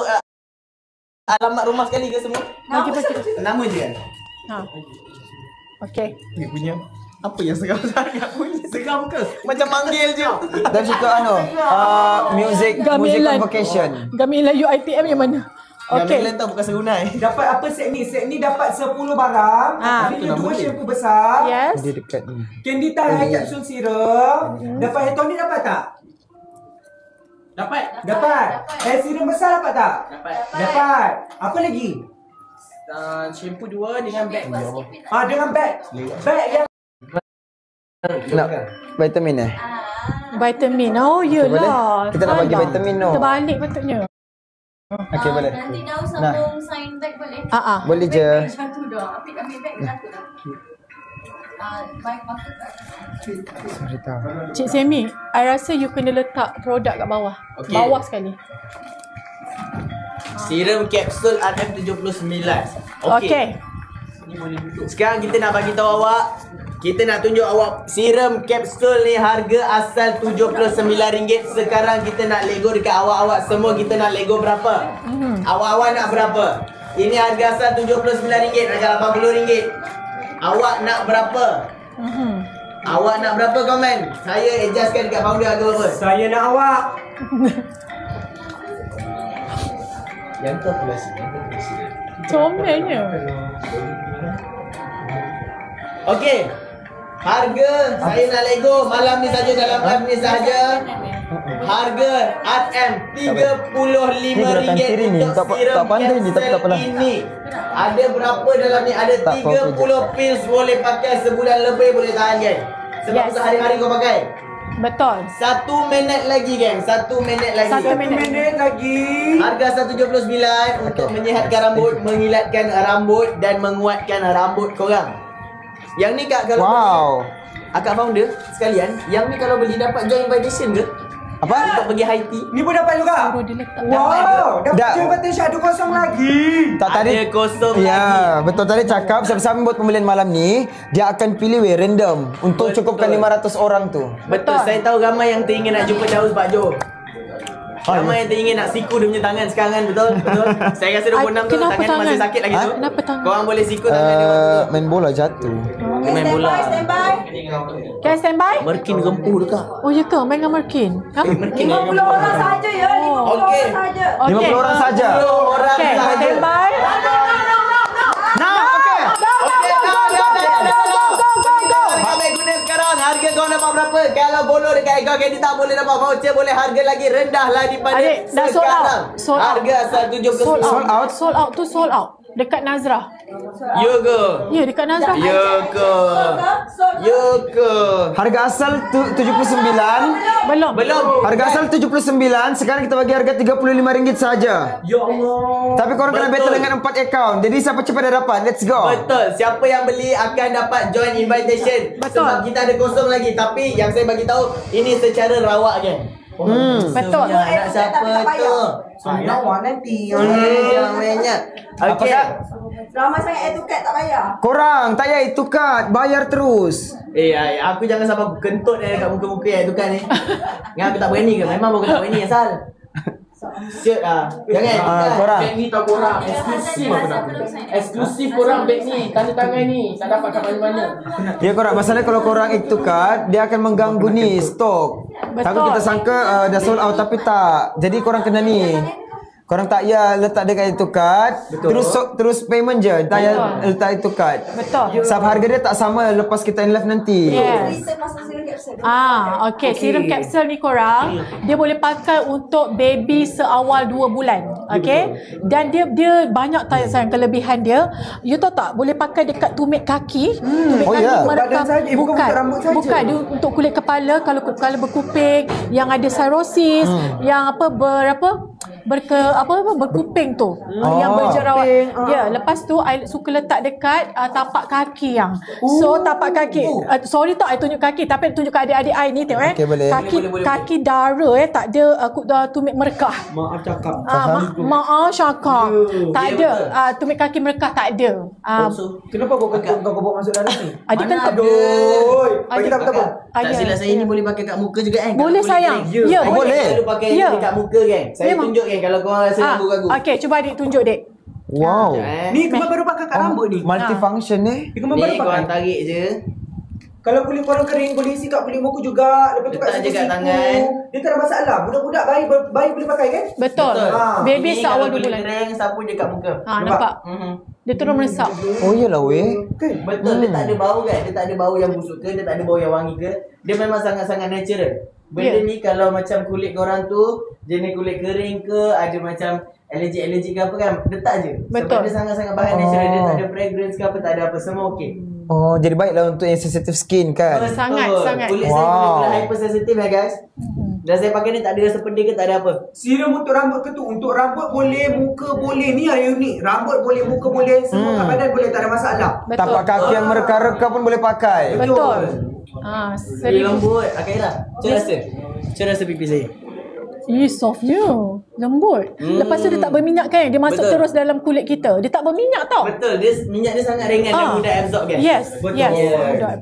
alamat rumah sekali ke semua? Bagi. Nama je kan? Ha. Okey. Dia punya apa yang seram sangat punya? Seram ke? Macam manggil je. Dan juga music Gamelan. convocation. Gamelan UiTM yang mana? Okey. Gamelan tau bukan serunai. Dapat apa set ni? Set ni dapat 10 barang. Ini 2 shampoo besar. Yes. Dia dekat ni. Candita Hair Capsule Serum. Dapat hair tonic dapat tak? Dapat. Hair serum besar dapat tak? Dapat. Apa lagi? Shampoo 2 dengan bag. Dengan bag. Bag yang Nak vitamin Vitamin. Oh, yelah. Kita nak bagi vitamin no. Terbalik patutnya. Okey, boleh. Nanti dah sambung sign back boleh? Boleh je. Satu dah. Ambil bag satu dah. Baik maksud tak? Sorry tau. Cik Semi, I rasa you kena letak produk kat bawah. Okey. Bawah sekali. Serum kapsul RM79. Okey. Sekarang kita nak bagi tahu awak, kita nak tunjuk awak serum kapsul ni harga asal RM79. Sekarang kita nak lego dekat awak-awak semua, kita nak lego berapa? Awak-awak nak berapa? Ini harga asal RM79, harga RM80. Awak nak berapa? Awak nak berapa komen? Saya adjustkan dekat founder harga berapa? saya nak awak. Yang tu pula sih. Comelnya. Okey. Harga saya nak lego malam ni saja, dalam live ni saja. Harga RM RM35 untuk serum kapsul ini. Ada berapa dalam ni? Ada 30 pills, boleh pakai sebulan lebih, boleh tahan kan? Sebab Yes. sehari-hari kau pakai. Betul. 1 minit lagi geng. 1 minit lagi. 1 minit lagi. Harga 179 untuk menyihatkan rambut, mengilatkan rambut dan menguatkan rambut korang. Yang ni Kak kalau beli, Akak founder sekalian, yang ni kalau beli dapat join invitation ke? Apa? Untuk pergi high tea. Ni pun dapat juga. Suruh dia letak. Wow, dapat Dah. je invitation ada kosong lagi. Tak tadi. Ada kosong lagi. Ya, betul tadi cakap siapa-siapa buat pembelian malam ni, dia akan pilih random untuk Betul. cukupkan 500 orang tu. Betul, saya tahu ramai yang teringin nak jumpa Daus Pak Jo. Ramai yang teringin nak siku dia punya tangan sekarang kan, betul? Betul. Saya rasa 26 tu Kenapa tangan masih tangan? sakit lagi tu. Kenapa tangan? Korang boleh siku tangan dia waktu tu. Main bola jatuh. Dia main bola. Can stand by? Merkin rempuh dekat. Oh ya ke? Main dengan Merkin? Ha? Merkin 50 orang saja ya. 50 Okey. orang saja. 50 orang saja. 10 orang Okay, saja. stand by. Nah, okey. Okey, kau ambil guna sekarang. Harga kau dapat berapa? Kalau follow dekat Ego Candy tak boleh dapat voucher, boleh harga lagi rendah lah daripada Adik, dah sold out. sekarang. Sold out. Harga asal 70. Sold out. Sold out? Sold out tu sold out. Dekat Nazrah. Ya ke? Ya, dekat Nazrah. Ya ke? Ya ke? Harga asal 79. Belum. Belum. Harga asal 79, sekarang kita bagi harga RM35 saja. Ya Allah. Tapi korang kena Betul. battle dengan 4 account. Jadi siapa cepat dah dapat. Let's go. Betul. Siapa yang beli akan dapat join invitation. Betul. Sebab kita ada kosong lagi. Tapi yang saya bagi tahu ini secara rawak kan. Betul. Anak siapa tu? Anak awak nanti. Yang banyak. Apa Okey. Kak? Ramai sangat etiket tak bayar. Korang tak payah itu kad. Bayar terus. Aku jangan sampai aku kentut dekat muka-muka yang tukar ni. Yang aku tak berani ke? Memang aku tak berani asal. Shoot ah. Jangan. Korang. Beg ni tau korang eksklusif aku nak. Eksklusif korang beg ni. Tanda tangan ni. Tak dapat kat mana-mana. Ya korang, masalah kalau korang itu kad, dia akan mengganggu ni stok. Takut kita sangka dah sold out tapi tak. Jadi korang kena ni. Korang tak payah letak dekat itu kad. Terus payment je. Tak payah letak itu kad. Betul. Sebab harga dia tak sama lepas kita in live nanti. Yes. Kita masuk serum capsule. Okey. Serum kapsul ni korang, dia boleh pakai untuk baby seawal 2 bulan. Okey. Dan dia banyak sayang kelebihan dia. You tahu tak, boleh pakai dekat tumit kaki. Tumit Oh, kaki ya? merekam. Badan saja, bukan untuk rambut saja. Bukan, dia untuk kulit kepala, kalau kepala berkuping, yang ada cirrhosis, yang berkuping tu. Yang berjerawat. Ya, lepas tu I suka letak dekat tapak kaki yang. So tapak kaki. Sorry tak I tunjuk kaki, tapi tunjuk kat adik-adik I ni tengok Okey, boleh. Kaki dara tak ada tumit merekah. Maaf cakap. Maaf Syakak. Tak ada. Tumit kaki merekah tak ada. Kenapa kau bawa masuk dalam ni? Adik kan Aduh. Bagi Adik- tak apa. Tak silap saya ni boleh pakai kat muka juga kan? Boleh Kalau sayang. kering. Ya, Oh, boleh. Selalu pakai Ya. dekat muka kan. Saya Memang. tunjuk kan kalau korang rasa ragu-ragu. Okey, cuba adik tunjuk dek. Wow. Ni kemar baru pakai kat rambut ni. Multifunction ni. Ni kemar baru Ni korang pakai. tarik je. Kalau kulit korang kering, boleh isi kat kulit muka juga. Lepas tu kat Letak je kat siku-siku. tangan. Dia tak ada masalah. Budak-budak bayi boleh pakai kan? Betul. Betul. Baby Ni seawal kalau 2 kulit bulan. kering, sapu je kat muka. Nampak? Dia terus meresap. Oh iyalah weh. Betul, dia tak ada bau kan? Dia tak ada bau yang busuk ke, dia tak ada bau yang wangi ke. Dia memang sangat-sangat natural. Benda ni kalau macam kulit korang tu, jenis kulit kering ke, ada macam allergic ke apa kan, letak je. Betul. Sebab dia sangat-sangat bahan natural, dia tak ada fragrance ke apa, tak ada apa, semua okey. Oh, jadi baiklah untuk yang sensitive skin kan. Sangat. Kulit saya kulit hypersensitive ya guys. Dan saya pakai ni tak ada rasa pedih ke, tak ada apa. Serum untuk rambut ke tu? Untuk rambut boleh, muka boleh. Ni yang unik. Rambut boleh, muka boleh. Semua kat badan boleh, tak ada masalah. Betul. Tapak kaki yang mereka-reka pun boleh pakai. Betul. Dia lembut. Akairah, macam rasa? Macam rasa pipi saya? Softnya. Lembut. Lepas tu dia tak berminyak kan? Dia masuk Betul. terus dalam kulit kita. Dia tak berminyak tau. Betul, minyak dia sangat ringan dan mudah absorb kan? Yes. Betul. Yes.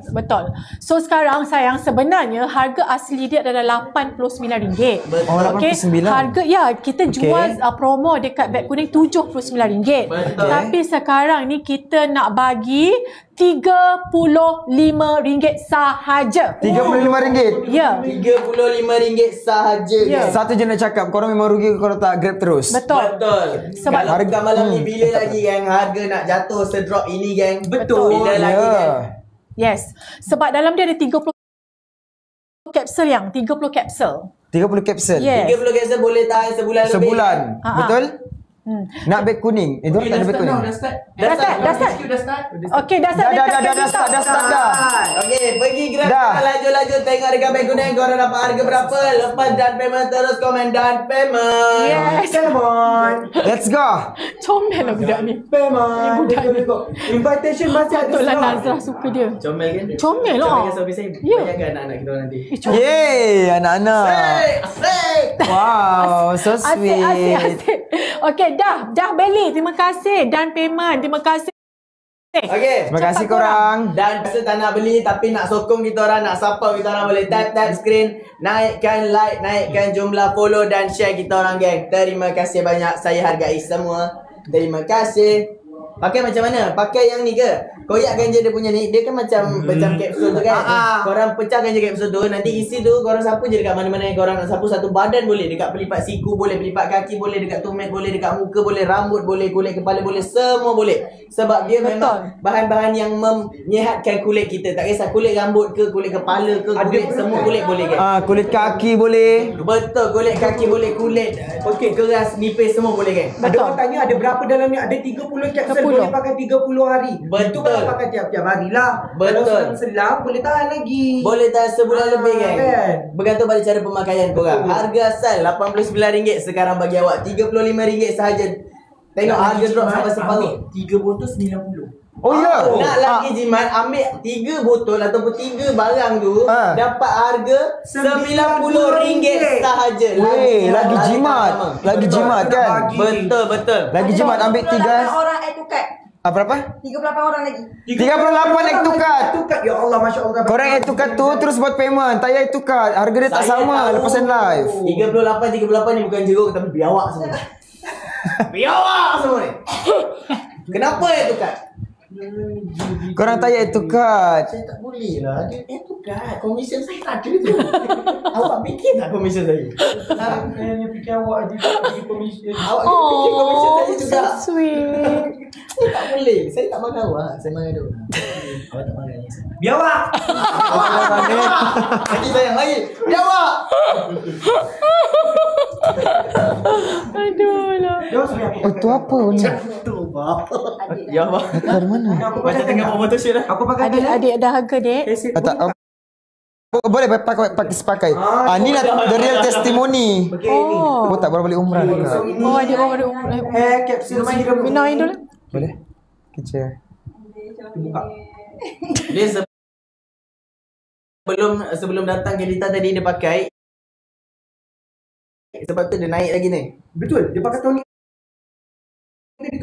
Betul. So sekarang sayang, sebenarnya harga asli dia adalah RM89. Betul. Oh, Okey, 89. harga kita jual promo dekat beg kuning RM79. Betul. Tapi sekarang ni kita nak bagi RM35 sahaja. RM35. Ya. RM35 sahaja Ya. guys. Satu je nak cakap, korang memang rugi kalau tak grab terus. Betul. Betul. Sebab kalau harga malam ni bila lagi gang harga nak jatuh sedrop ini gang. Betul. Bila lagi gang. Yes. Sebab dalam dia ada 30 kapsul yang 30 kapsul. 30 kapsul. Yes. 30 kapsul boleh tahan sebulan lebih. Sebulan. Betul? Nak beg kuning. Itu tak ada beg kuning. Dah start. Okey, dah start. Dah start dah. Okey, pergi Grab Dah. laju-laju tengok dekat beg kuning korang dapat harga berapa. Lepas dan payment terus komen dan payment. Yes. Come on. Let's go. Comel lah budak ni. Payment. Budak ni. Invitation masih ada Patutlah slot. Nazrah suka dia. Comel kan? Comel lah. Comel kan service saya. Ya. Bayangkan anak-anak kita orang nanti. Yeay, anak-anak. Asik. Wow, so sweet. Asyik. Okey, dah beli. Terima kasih. Dan payment. Terima kasih. Okey. Terima kasih korang. Dan biasa tak nak beli tapi nak sokong kita orang, nak support kita orang, boleh tap screen, naikkan like, naikkan jumlah follow dan share kita orang geng. Terima kasih banyak. Saya hargai semua. Terima kasih. Pakai macam mana? Pakai yang ni ke? Koyakkan je dia punya ni. Dia kan macam kapsul tu kan. Korang pecahkan je kapsul tu. Nanti isi tu korang sapu je dekat mana-mana yang korang nak sapu. Satu badan boleh. Dekat pelipat siku boleh, pelipat kaki boleh, dekat tumit boleh, dekat muka boleh, rambut boleh, kulit kepala boleh, semua boleh. Sebab dia memang bahan-bahan yang menyehatkan kulit kita. Tak kisah kulit rambut ke, kulit kepala ke, kulit semua kulit boleh kan. Kulit kaki boleh. Betul, kulit kaki boleh, kulit keras, nipis semua boleh kan. Ada orang tanya ada berapa dalam ni? Ada 30 kapsul boleh pakai 30 hari. Betul. Itu kalau pakai tiap-tiap hari lah. Betul. Kalau selang boleh tahan lagi. Boleh tahan sebulan lebih kan. Bergantung pada cara pemakaian korang. Harga asal RM89, sekarang bagi awak RM35 sahaja. Tengok harga drop sampai separuh. 3 botol 90. Oh ya. Nak lagi jimat, ambil 3 botol ataupun 3 barang tu, dapat harga RM90 sahaja. Weh, lagi jimat. Lagi jimat kan. Betul. Lagi jimat ambil 3. orang add to cart. Berapa? 38 orang lagi. 38 add to cart. Tukar. Ya Allah, Masya Allah. Korang add to cart tu terus buat payment. Tak payah add to cart. Harga dia tak sama lepasan live. 38 ni bukan jeruk tapi biawak semua. Biawak semua ni. Kenapa ya tukar? Korang tak payah add to cart. Saya tak boleh lah. Dia tukar. Komisen saya tak ada tu. Awak bikin tak komisen saya? Saya fikir awak je bagi permission. Awak kena bikin komisen saya juga. So sweet. Saya tak boleh. Saya tak makan awak. Saya makan dia. Awak tak makan ni. Biawak. Lagi sayang lagi. Biawak. Aduh lah. Oh, tu apa ni? Ya Allah. Dari mana? Macam tengah buat photoshoot lah. Aku pakai Adik ada harga, dek. Tak. Boleh pakai. Ni lah the real testimony. Oh. Tak baru balik umrah. Oh, adik baru kapsul serum. minum air dulu. Boleh? Kecil. Dia sebelum datang ke Lita tadi dia pakai. Sebab tu dia naik lagi ni. Betul. Dia pakai tahun ni.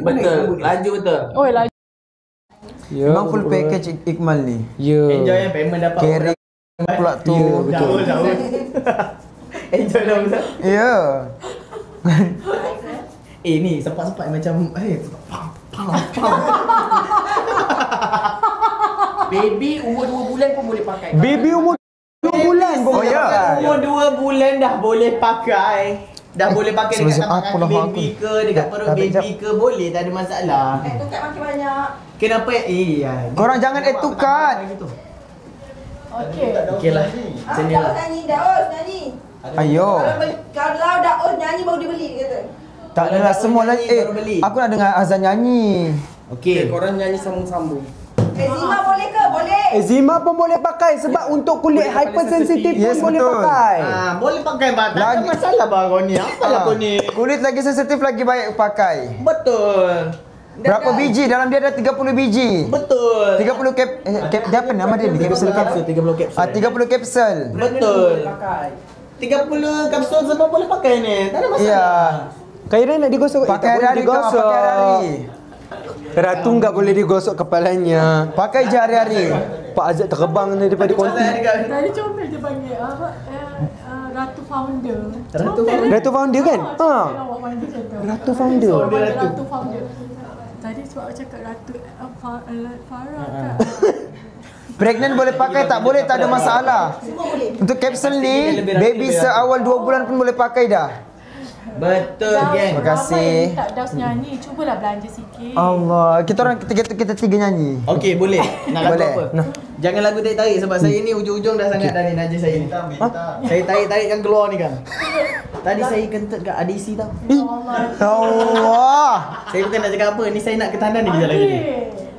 Betul. Laju betul. Oh, laju. Memang full package Ikmal ni. Enjoy yang payment dapat. Carry pula tu. Betul. Enjoy lah betul. Ya. Ni sempat-sempat macam Baby umur 2 bulan pun boleh pakai. Baby umur 2 bulan pun boleh pakai. Umur 2 bulan dah boleh pakai. Dah boleh pakai dekat tamak kaki baby ke, dekat perut baby ke, boleh, tak ada masalah. Add to cart makin banyak. Kenapa? Korang jangan add to cart. Okey. Okeylah. Macam ni lah. Nyanyi, Daus nyanyi. Ayo. Kalau Daus nyanyi baru dia beli, dia kata. Tak adalah semua lah. baru beli. Aku nak dengar azan nyanyi. Okey. Korang nyanyi sambung-sambung. Eczema boleh ke? Boleh. Eczema pun boleh pakai sebab untuk kulit hypersensitif pun Yes, boleh betul. pakai. Boleh pakai tak ada Lagi- masalah bang kau ni. Apa lah kau ni? Kulit lagi sensitif lagi baik pakai. Betul. Berapa biji? Dalam dia ada 30 biji. Betul. 30 dia apa nama dia? 30 kapsul, 30 kapsul. 30 kapsul. Betul. 30 kapsul semua boleh pakai ni. Tak ada masalah. Ya. Kairan nak digosok? Pakai hari-hari kau, pakai hari-hari. Ratu enggak boleh digosok kepalanya. Pakai je hari-hari. Pak Azad terbang daripada konti. Tadi comel dia panggil apa? Ratu Founder. Ratu Founder kan? Awak panggil macam tu. Ratu Founder. Ratu Founder. Tadi sebab awak cakap Ratu Farah kan? Pregnant boleh pakai, tak boleh, tak ada masalah. Untuk kapsul ni, baby seawal 2 bulan pun boleh pakai dah. Betul, geng. Terima kasih. Tak Daus nyanyi. Cubalah belanja sikit. Allah, kita tiga nyanyi. Okey, boleh. Nak lagu Boleh. apa? Jangan lagu tarik-tarik sebab saya ni ujung-ujung dah sangat dah ni najis saya ni. Saya tarik-tarik kan keluar ni kan. Tadi saya kentut kat ADC tau. Allah. Saya bukan nak cakap apa, ni saya nak ketahanan ni kejap lagi ni.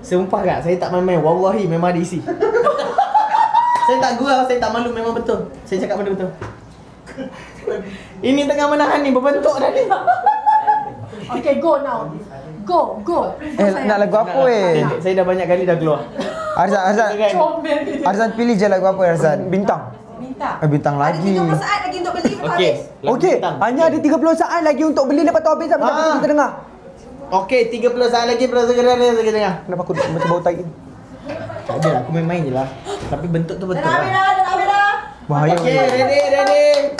Sumpah kak, saya tak main-main. Wallahi memang ADC. Saya tak gurau, saya tak malu, memang betul. Saya cakap benda betul. Ini tengah menahan ni, berbentuk dah ni. Okay, go now. Go. Nak lagu apa Saya dah banyak kali dah keluar. Arzan. Comel dia. Arzan pilih je lagu apa Arzan? Bintang. Minta. Bintang Ada lagi. 30 saat lagi untuk beli lepas Okey. habis. Okey, hanya ada 30 saat lagi untuk beli lepas tu habis sampai kita dengar. Okey, 30 saat lagi berasa gerak saya tengah. Kenapa aku macam bau tai? Tak ada, aku main-main je lah. Tapi bentuk tu betul Dah habis lah. dah. Bahaya. Okey, ready.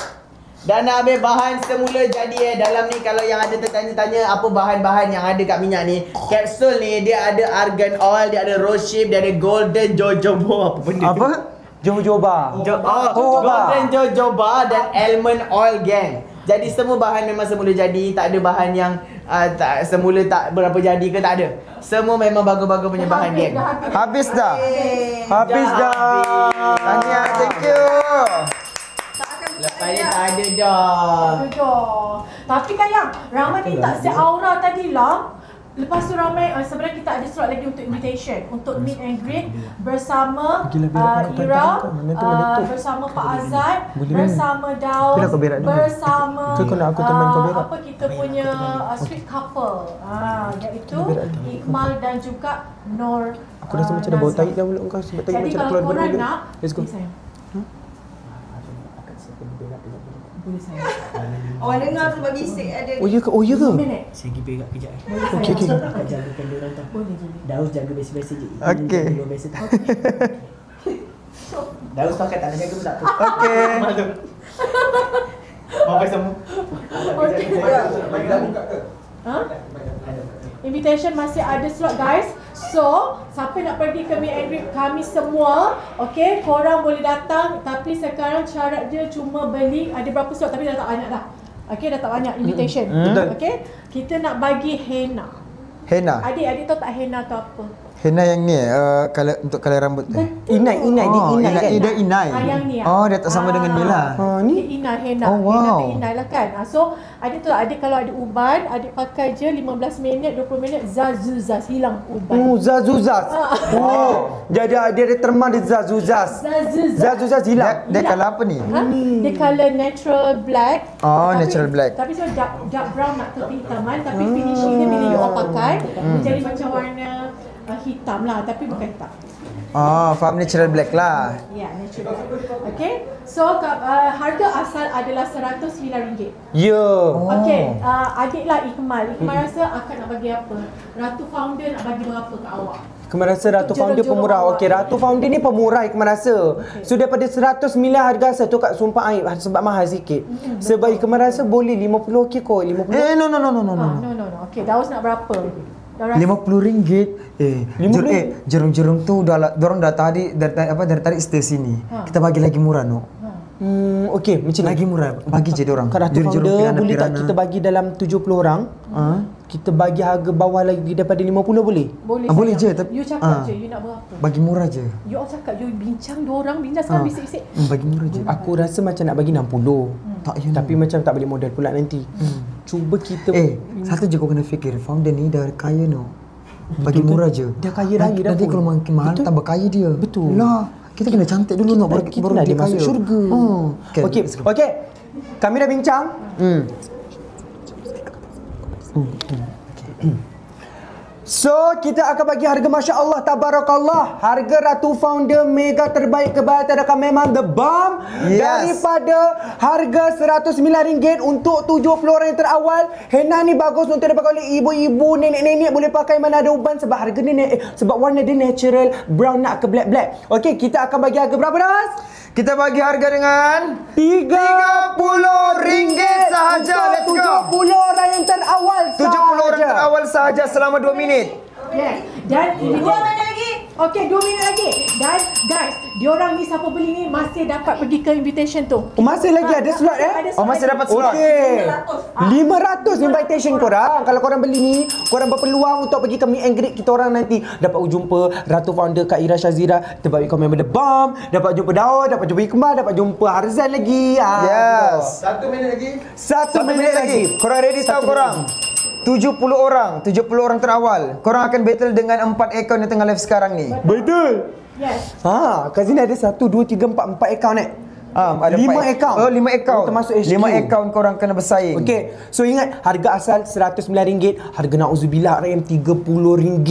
Dah nak habis bahan semula jadi dalam ni kalau yang ada tertanya-tanya apa bahan-bahan yang ada kat minyak ni. Kapsul ni dia ada argan oil, dia ada rose hip, dia ada golden jojoba. Apa benda tu? Apa? Jojoba. Golden jojoba dan almond oil, geng. Jadi semua bahan memang semula jadi, tak ada bahan yang semula tak berapa jadi ke, tak ada. Semua memang bagus-bagus punya bahan, geng. Habis dah. Habis dah. Tahniah, thank you. Lepas ni tak ada dah. Tapi kan yang ramai minta si Aura tadi lah. Lepas tu ramai sebenarnya kita ada slot lagi untuk invitation untuk meet and greet bersama Ira, bersama Pak Azad, bersama Daus, bersama apa kita punya sweet couple. Iaitu Iqmal dan juga Nur. Aku rasa macam dah bau tai dah mulut kau sebab tadi macam keluar korang benda. nak, Let's go. boleh sayang. Orang dengar tu bagi sik ada. Oh ya ke? 2 minit. Saya pergi perak kejap. Okey. Jagakan dia orang tau. Boleh. Daus jaga biasa-biasa je. Okey. Jaga biasa tak. Daus pakai tak nak jaga pun tak apa. Okey. Malu. Bapak semua. Bagi dah buka ke? Ha? Invitation masih ada slot, guys. So, siapa nak pergi ke meet and greet kami semua, okay, korang boleh datang. Tapi sekarang syarat dia cuma beli, ada berapa slot tapi dah tak banyak dah. Okay, dah tak banyak invitation. Okay, kita nak bagi henna. Henna. Adik-adik tahu tak henna tu apa? Henna yang ni untuk color rambut tu. Inai kan? Dia inai. Yang ni Oh, dia tak sama dengan ni lah. Ni inai henna. Oh, wow. Henna tu inai lah kan. So, adik tu adik kalau ada uban, adik pakai je 15 minit, 20 minit zazuzaz, hilang uban. Zazuzaz. Oh, dia ada terma dia Zazuzaz. Zazuzaz hilang. Dia color apa ni? Dia colour natural black. Oh, natural black. Tapi so dark brown nak tepi hitaman, tapi finishing dia bila you all pakai, jadi macam warna hitam lah, tapi bukan hitam. Oh, faham, natural black lah. Ya, natural black. Okay, so harga asal adalah RM109. Ya. Okay, adiklah Iqmal rasa akan nak bagi apa? Ratu Founder nak bagi berapa ke awak? Iqmal rasa Ratu Founder pemurah. Okey, Ratu Founder ni pemurah Iqmal rasa. So daripada 109 harga satu kat sumpah aib sebab mahal sikit. Sebab Iqmal rasa boleh 50 okey kot, 50. No. No. Okay, Daus nak berapa? RM50. Jerung-jerung tu dorang dah tadi dari tarik stay sini. Kita bagi lagi murah Okey, macam ni. lagi murah. Bagi je dorang. Kat Ratu Founder boleh tak kita bagi dalam 70 orang? Kita bagi harga bawah lagi daripada 50 boleh? Boleh je, tapi You cakap je, you nak berapa? bagi murah je. You all cakap, you bincang dua orang bincang sekarang bisik-bisik. Bagi murah je. Aku rasa macam nak bagi 60. Tak ya. Tapi macam tak boleh modal pula nanti. Cuba kita satu je kau kena fikir, founder ni dah kaya bagi murah je. Dia kaya raya dah Nanti pun. kalau makin mahal tambah kaya dia. Betul. Lah, kita kena cantik dulu Kita nak dia masuk syurga. Okey. Kami dah bincang. So, kita akan bagi harga Masya Allah, Tabarakallah. Harga Ratu Founder mega terbaik kebahagiaan memang the bomb. Daripada harga RM109 untuk 70 orang yang terawal. Henna ni bagus untuk dipakai oleh ibu-ibu, nenek-nenek boleh pakai mana ada uban sebab harga ni sebab warna dia natural, brown nak ke black-black. Okey, kita akan bagi harga berapa, Das? Kita bagi harga dengan RM30 sahaja. Let's go. 70 orang yang terawal 70 orang terawal sahaja selama 2 minit. Yes. Dan ini 2 minit lagi. Okey, 2 minit lagi. Dan guys, diorang ni siapa beli ni masih dapat pergi ke invitation tu. Oh, masih lagi ada slot Oh, masih dapat slot. Okey. 500 invitation korang. Kalau korang beli ni, korang berpeluang untuk pergi ke meet and greet kita orang nanti. Dapat jumpa Ratu Founder Kak Ira Shazira, dapat jumpa member The Bomb, dapat jumpa Daud, dapat jumpa Iqbal, dapat jumpa Harzan lagi. Yes. 1 minit lagi. 1 minit lagi. Korang ready tahu korang? 70 orang terawal. Korang akan battle dengan 4 akaun yang tengah live sekarang ni. Betul. Yes. Kat sini ada 1, 2, 3, 4 akaun Ada 5 empat- akaun. Oh, 5 akaun. Termasuk HQ. 5 akaun korang kena bersaing. Okey, so ingat harga asal RM109, harga na'udzubillah RM30.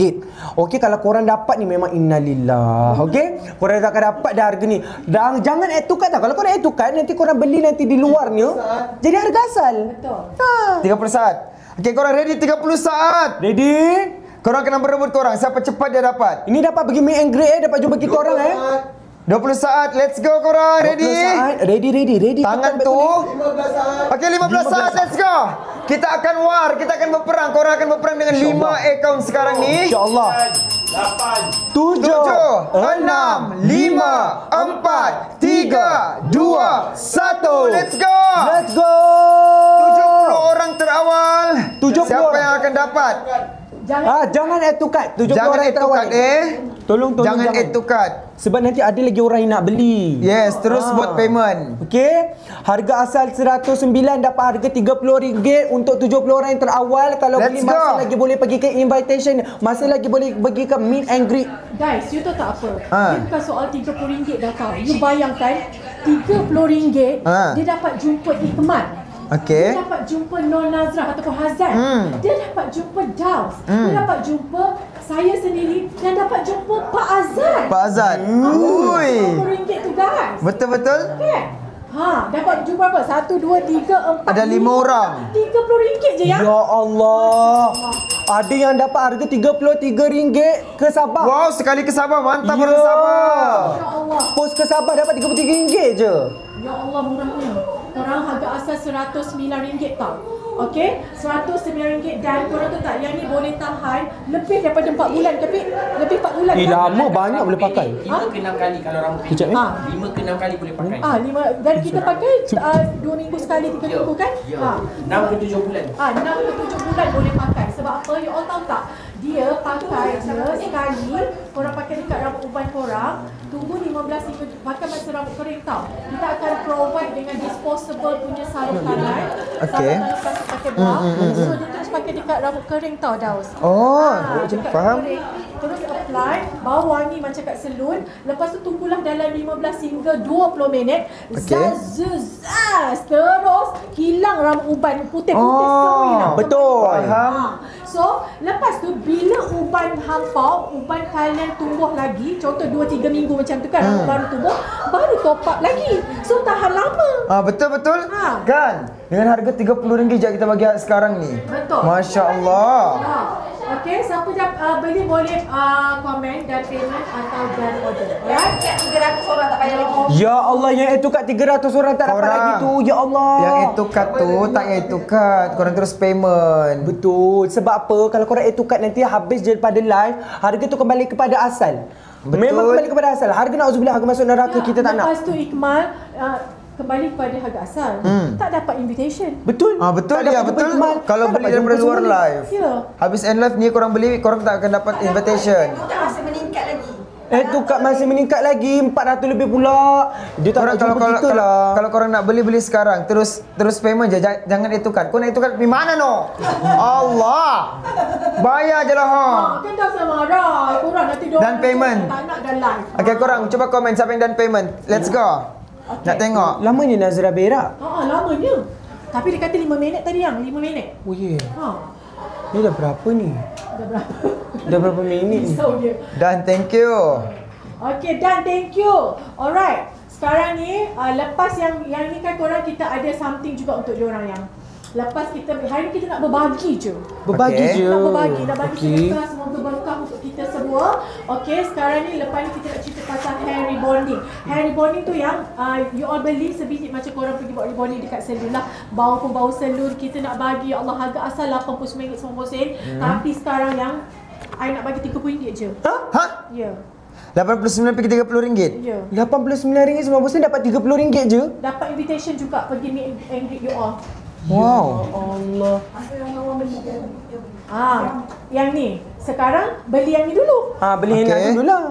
Okey, kalau korang dapat ni memang innalillah. Okey, korang akan dapat dah harga ni. Dan jangan add to cart tau. Kalau korang add to cart, nanti korang beli nanti di luarnya jadi harga asal. Betul. 30 saat. Okey, korang ready 30 saat. Ready? Korang kena berebut korang. Siapa cepat dia dapat. Ini dapat pergi meet and greet dapat jumpa kita orang 20 saat. Let's go korang. Ready? 20 saat. Ready. Tangan Cepat tu. betul. 15 saat. Okey, 15 saat. Let's go. Kita akan war. Kita akan berperang. Korang akan berperang dengan 5 akaun sekarang ni. InsyaAllah. 7, 6, 5, 4, 3, 2, 1. Let's go. Let's go. 70 orang terawal. 70 Siapa orang. yang akan dapat? Jangan add to cart. 70 Jangan orang add to terawal. cart Tolong Jangan add to cart. Sebab nanti ada lagi orang yang nak beli. Yes, terus buat payment. Okey, harga asal 109 dapat harga RM30 untuk 70 orang yang terawal. Kalau Let's beli go. masih lagi boleh pergi ke invitation, masih lagi boleh pergi ke meet and greet. Guys, you tahu tak apa? Ha. Dia bukan soal RM30 dah tau. You bayangkan RM30 dia dapat jumpa Iqmal. Okey. Dia dapat jumpa Nur Nazrah ataupun Hazan. Dia dapat jumpa Daus. Dia dapat jumpa saya sendiri dan dapat jumpa Pak Azad. Pak Azad. Ui. RM30 tu guys. Betul-betul? Kan? Dapat jumpa apa? 1, 2, 3, 4. Ada 5 orang. RM30 je ya. Ya Allah. Ada yang dapat harga RM33 ke Sabah. Wow, sekali ke Sabah. Mantap Ya. orang Sabah. Ya Allah. Pos ke Sabah dapat RM33 je. Ya Allah, murahnya. Korang harga asal RM109 tau. Okey, RM109 dan korang tahu tak yang ni boleh tahan lebih daripada 4 bulan tapi lebih 4 bulan. Lama banyak boleh pakai. 5 ke 6 kali kalau rambut Kejap, pendek. 5 ke 6 kali boleh pakai. 5 dan kita pakai 2 minggu sekali, 3 minggu kan? 6 ke 7 bulan. 6 ke 7 bulan boleh pakai. Sebab apa? You all tahu tak? Dia pakai dia sekali, korang pakai dekat rambut uban korang, tunggu 15 hingga pakai masa rambut kering tau. Kita akan provide dengan disposable punya sarung tangan. Okey. Sarung tangan plastik pakai bra. So dia terus pakai dekat rambut kering tau, Daus. Oh, Dekat faham. kering. Terus apply, bau wangi macam kat salon. Lepas tu tunggulah dalam 15 hingga 20 minit. Okey. Zaz. Terus hilang rambut uban putih-putih semua hilang. Betul. Faham. So, lepas tu bila uban hampau, uban kalian tumbuh lagi, contoh 2-3 minggu macam tu kan, rambut baru tumbuh, baru top up lagi. So, tahan lama. Betul-betul. Ha. Kan? Dengan harga RM30 je kita bagi sekarang ni. Betul. Masya Allah. Okey, siapa dah beli boleh komen dan payment atau dan order. Alright? 300 orang tak payah lagi. Ya Allah, yang itu kat 300 orang tak dapat Korang. lagi tu. Ya Allah. Yang itu kad tu tak yang itu kad. Korang terus payment. Betul. Sebab apa? Kalau korang add to cart nanti habis je pada live, harga tu kembali kepada asal. Betul. Memang kembali kepada asal. Harga na'udzubillah, harga masuk neraka kita tak nak. Lepas tu Iqmal kembali kepada harga asal. Tak dapat invitation. Betul. Betul Tak ya, dapat betul. jumpa Iqmal. Kalau Tak beli dapat daripada jumpa luar semua ni. live. Ya. Habis end live ni korang beli, korang tak akan dapat invitation. Tak masih meningkat lagi. Tu kat masih meningkat lagi 400 lebih pula. Dia tak nak Korang jumpa kita lah. kalau korang nak beli sekarang, terus payment je. Jangan itu kad. Kau nak itu kad di mana no? Allah. Bayar je lah ha. Kan dah sama marah. Korang nanti dorang Dan payment. tak nak dan live. Okey, korang cuba komen siapa yang dan payment. Let's go. Okay. Nak tengok. Lama ni Nazra berak. Lamanya. Tapi dia kata 5 minit tadi yang 5 minit. Oh ya. Ha. Ni dah berapa ni? Dah berapa? Dah berapa minit ni? Risau dia. Dan thank you. Okay, dan thank you. Alright. Sekarang ni lepas yang ni kan korang kita ada something juga untuk diorang yang lepas kita hari ni kita nak berbagi je. Berbagi Okey. je. Nak berbagi, nak bagi Okey. sedekah, semoga berkah untuk kita semua. Okey, sekarang ni lepas ni kita nak cerita pasal hair rebonding. Hair rebonding tu yang you all beli sebiji macam korang pergi buat rebonding dekat salon lah. Bau pun bau salon, kita nak bagi, ya Allah, harga asal RM89.90. Tapi sekarang yang I nak bagi RM30 je. Ha? Ya. RM89 Ya. RM89 semua bosan dapat RM30 je. Dapat invitation juga pergi meet and greet you all. Wow. Allah. Yang ni. Sekarang beli yang ni dulu. Beli henna dulu lah.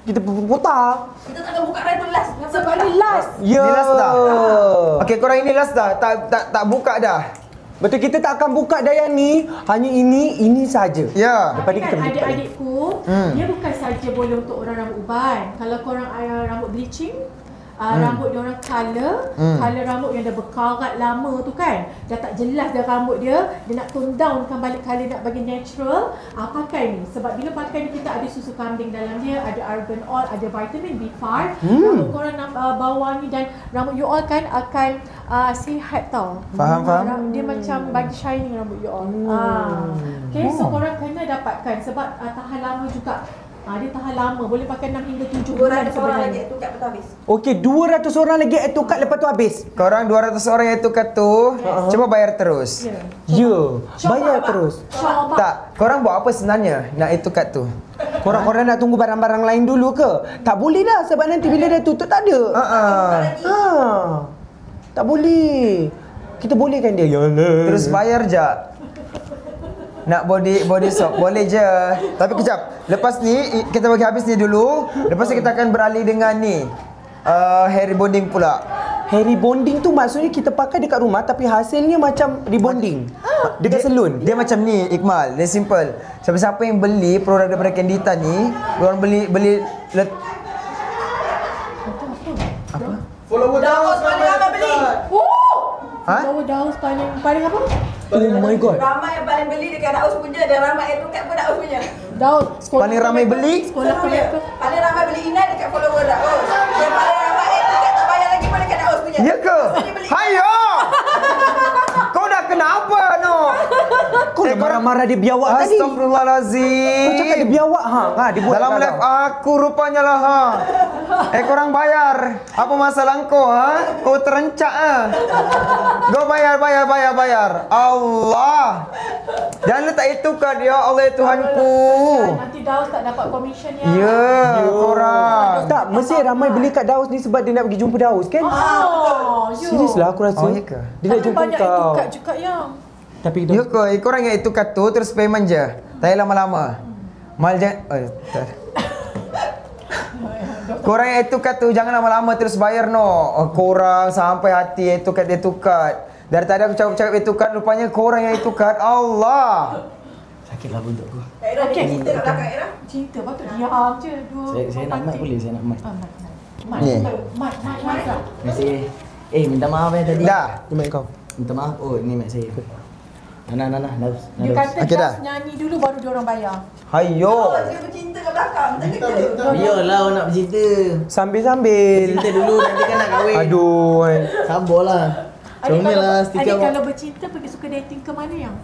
Kita putar. Kita takkan buka raya tu last. Sebab ni last. Ya. Ini last dah. Okey, korang ini last dah. Tak buka dah. Betul, kita tak akan buka dah yang ni. Hanya ini saja. Ya. Lepas ni kita Kan buka. adik-adikku, dia bukan saja boleh untuk orang rambut uban. Kalau korang rambut bleaching, rambut dia orang color rambut yang dah berkarat lama tu kan, dah tak jelas dah rambut dia nak tone down kan balik color, nak bagi natural, pakai ni. Sebab bila pakai ni kita ada susu kambing dalam dia, ada argan oil, ada vitamin B5. Rambut korang bawah ni dan rambut you all kan akan sihat tau. Faham. Dia macam bagi shining rambut you all. Okay, so korang kena dapatkan sebab tahan lama juga. Dia tahan lama, boleh pakai 6 hingga 7 bulan 200 orang lagi sebenarnya. tu kat betul habis. Okey, 200 orang lagi etokat lepas tu habis. Korang 200 orang yang tukar tu, cuba bayar terus. Ya. Bayar terus. Syabak. Tak, korang buat apa sebenarnya nak itukat tu? Korang nak tunggu barang-barang lain dulu ke? Tak boleh dah sebab nanti bila dah tutup tak ada. Tak boleh. Kita bolehkan dia. Yalah. Terus bayar je. Nak body soap boleh je. Tapi kejap. Lepas ni kita bagi habis ni dulu. Lepas ni kita akan beralih dengan ni. Hair rebonding pula. Hair rebonding tu maksudnya kita pakai dekat rumah tapi hasilnya macam rebonding. Dekat salon. Dia macam ni Iqmal. Dia simple. Siapa-siapa yang beli produk daripada Candita ni, orang beli Follower Daus paling ramai beli. Bawa daus paling apa? Oh my god. Ramai yang paling beli dekat Daus punya dan ramai yang kat pun Daus punya. Daus sekolah. Paling ramai beli? Sekolah connect tu. Paling ramai beli Inan dekat follower Daus. Yang paling ramai yang dekat tak bayar lagi pun dekat Daus punya. Ya ke? Hayo! Kau dah kenapa no? Kau dah marah-marah dia biawak tadi. Astagfirullahalazim. Kau cakap dia biawak dia buat Dalam live aku rupanya lah korang bayar. Apa masalah kau Kau terencak Kau bayar. Allah. Jangan letak itu kan ya Allah ya Tuhanku. Nanti Daus tak dapat commission ya. Ya, korang. Tak, mesti ramai beli kat Daus ni sebab dia nak pergi jumpa Daus kan? Serius lah aku rasa. Oh, ya ke? Dia nak jumpa banyak kau. itukat juga yang. Tapi Ya ke? Korang yang itu kat tu terus payment je. Tak payah lama-lama. Mal jangan korang yang itu kat tu jangan lama-lama terus bayar no. Korang sampai hati itu kat. Dari tadi aku cakap itu kat, rupanya korang yang itu kat. Allah. Sakitlah buntut aku. Ira Okey. cinta kat belakang Ira. Cinta patut diam je. Saya nak mic boleh? Saya nak mic. Ni. Mat. Terima kasih. Minta maaf tadi. Dah. Dia main kau. Minta maaf. Oh, ni mic saya. Nah, Daus. Dia kata Okey, dah. Daus nyanyi dulu baru dia orang bayar. Hayo. Dia bercinta kat belakang. Tak kerja. Biarlah orang nak bercinta. Sambil-sambil. Cinta dulu nanti kan nak kahwin. Aduh. Sabarlah. Comellah Adik kalau bercinta pergi suka dating ke mana yang?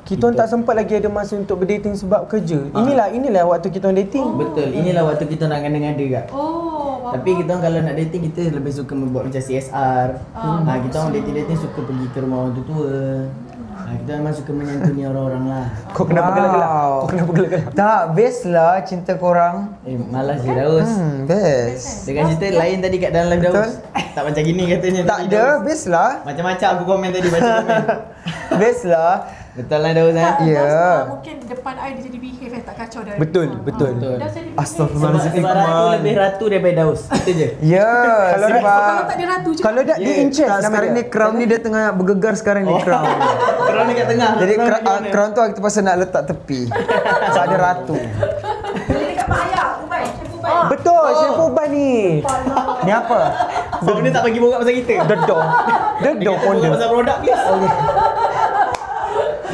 Kita orang tak sempat lagi ada masa untuk berdating sebab kerja. Inilah waktu kita orang dating. Betul. Inilah waktu kita nak ngada-ngada kak. Tapi kita orang kalau nak dating kita lebih suka membuat macam CSR. Kita orang dating suka pergi ke rumah orang tua. Kita memang suka menyantuni orang-orang lah. Kau kenapa gelak-gelak? Tak, best lah cinta korang. Malas je Daus. Best. Dengan cerita lain tadi kat dalam live Daus. Tak macam gini katanya. Tak tadi, ada, Daus. best lah. Macam-macam aku komen tadi baca komen. Best lah. Betul lah Daus Ya. Mungkin depan I dia jadi behave tak kacau dari. Betul. Betul. Astagfirullahaladzim. Sebab aku lebih ratu daripada Daus. Itu je. Ya, Kalau sebab tak dia ratu je. Kalau tak dia in charge tak, nama sekarang dia. ni crown ni dia tengah bergegar sekarang ni crown. Crown ni kat tengah. Jadi crown tu kita pasal nak letak tepi. So ada ratu. Beli dekat Mak Ayah. Ubai. Syampu Ubai. Betul, syampu uban ni. Ni apa? Sebab ni tak bagi borak pasal kita. Dedok pun dia. Pasal produk please.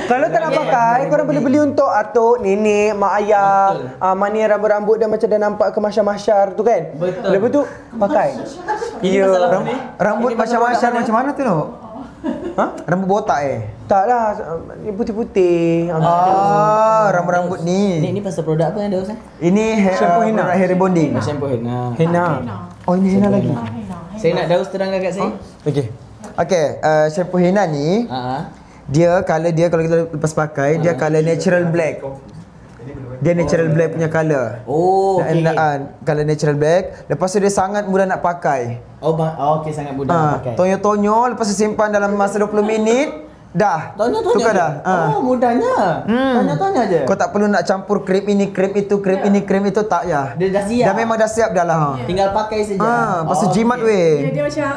Kalau tak nak pakai, korang boleh beli untuk atuk, nenek, mak ayah. Mana yang rambut-rambut dia macam dah nampak kemasyar-masyar tu kan. Betul. Lepas tu pakai. Ya. Rambut macam-macam macam mana tu no? Rambut botak Tak lah, ni putih-putih. rambut-rambut ni. Ni pasal produk apa yang Daus Ini Shampoo henna. produk hair rebonding. Shampoo henna. Henna. Oh, ini henna lagi. Saya nak Daus terangkan kat saya. Okey. Shampoo henna ni dia color dia kalau kita lepas pakai dia color natural black. Dia natural black punya colour. Oh, okey. Colour natural black. Lepas tu dia sangat mudah nak pakai. Okey, sangat mudah nak pakai. Tonyo-tonyo, lepas tu simpan dalam masa 20 minit. Dah. Tukar dah. Oh, mudahnya. Tanya-tanya je. Kau tak perlu nak campur krim ini, krim itu, krim ini, krim itu, tak ya. Dia dah siap. Dah memang dah siap dah lah. Tinggal pakai saja. Lepas tu jimat weh. Dia macam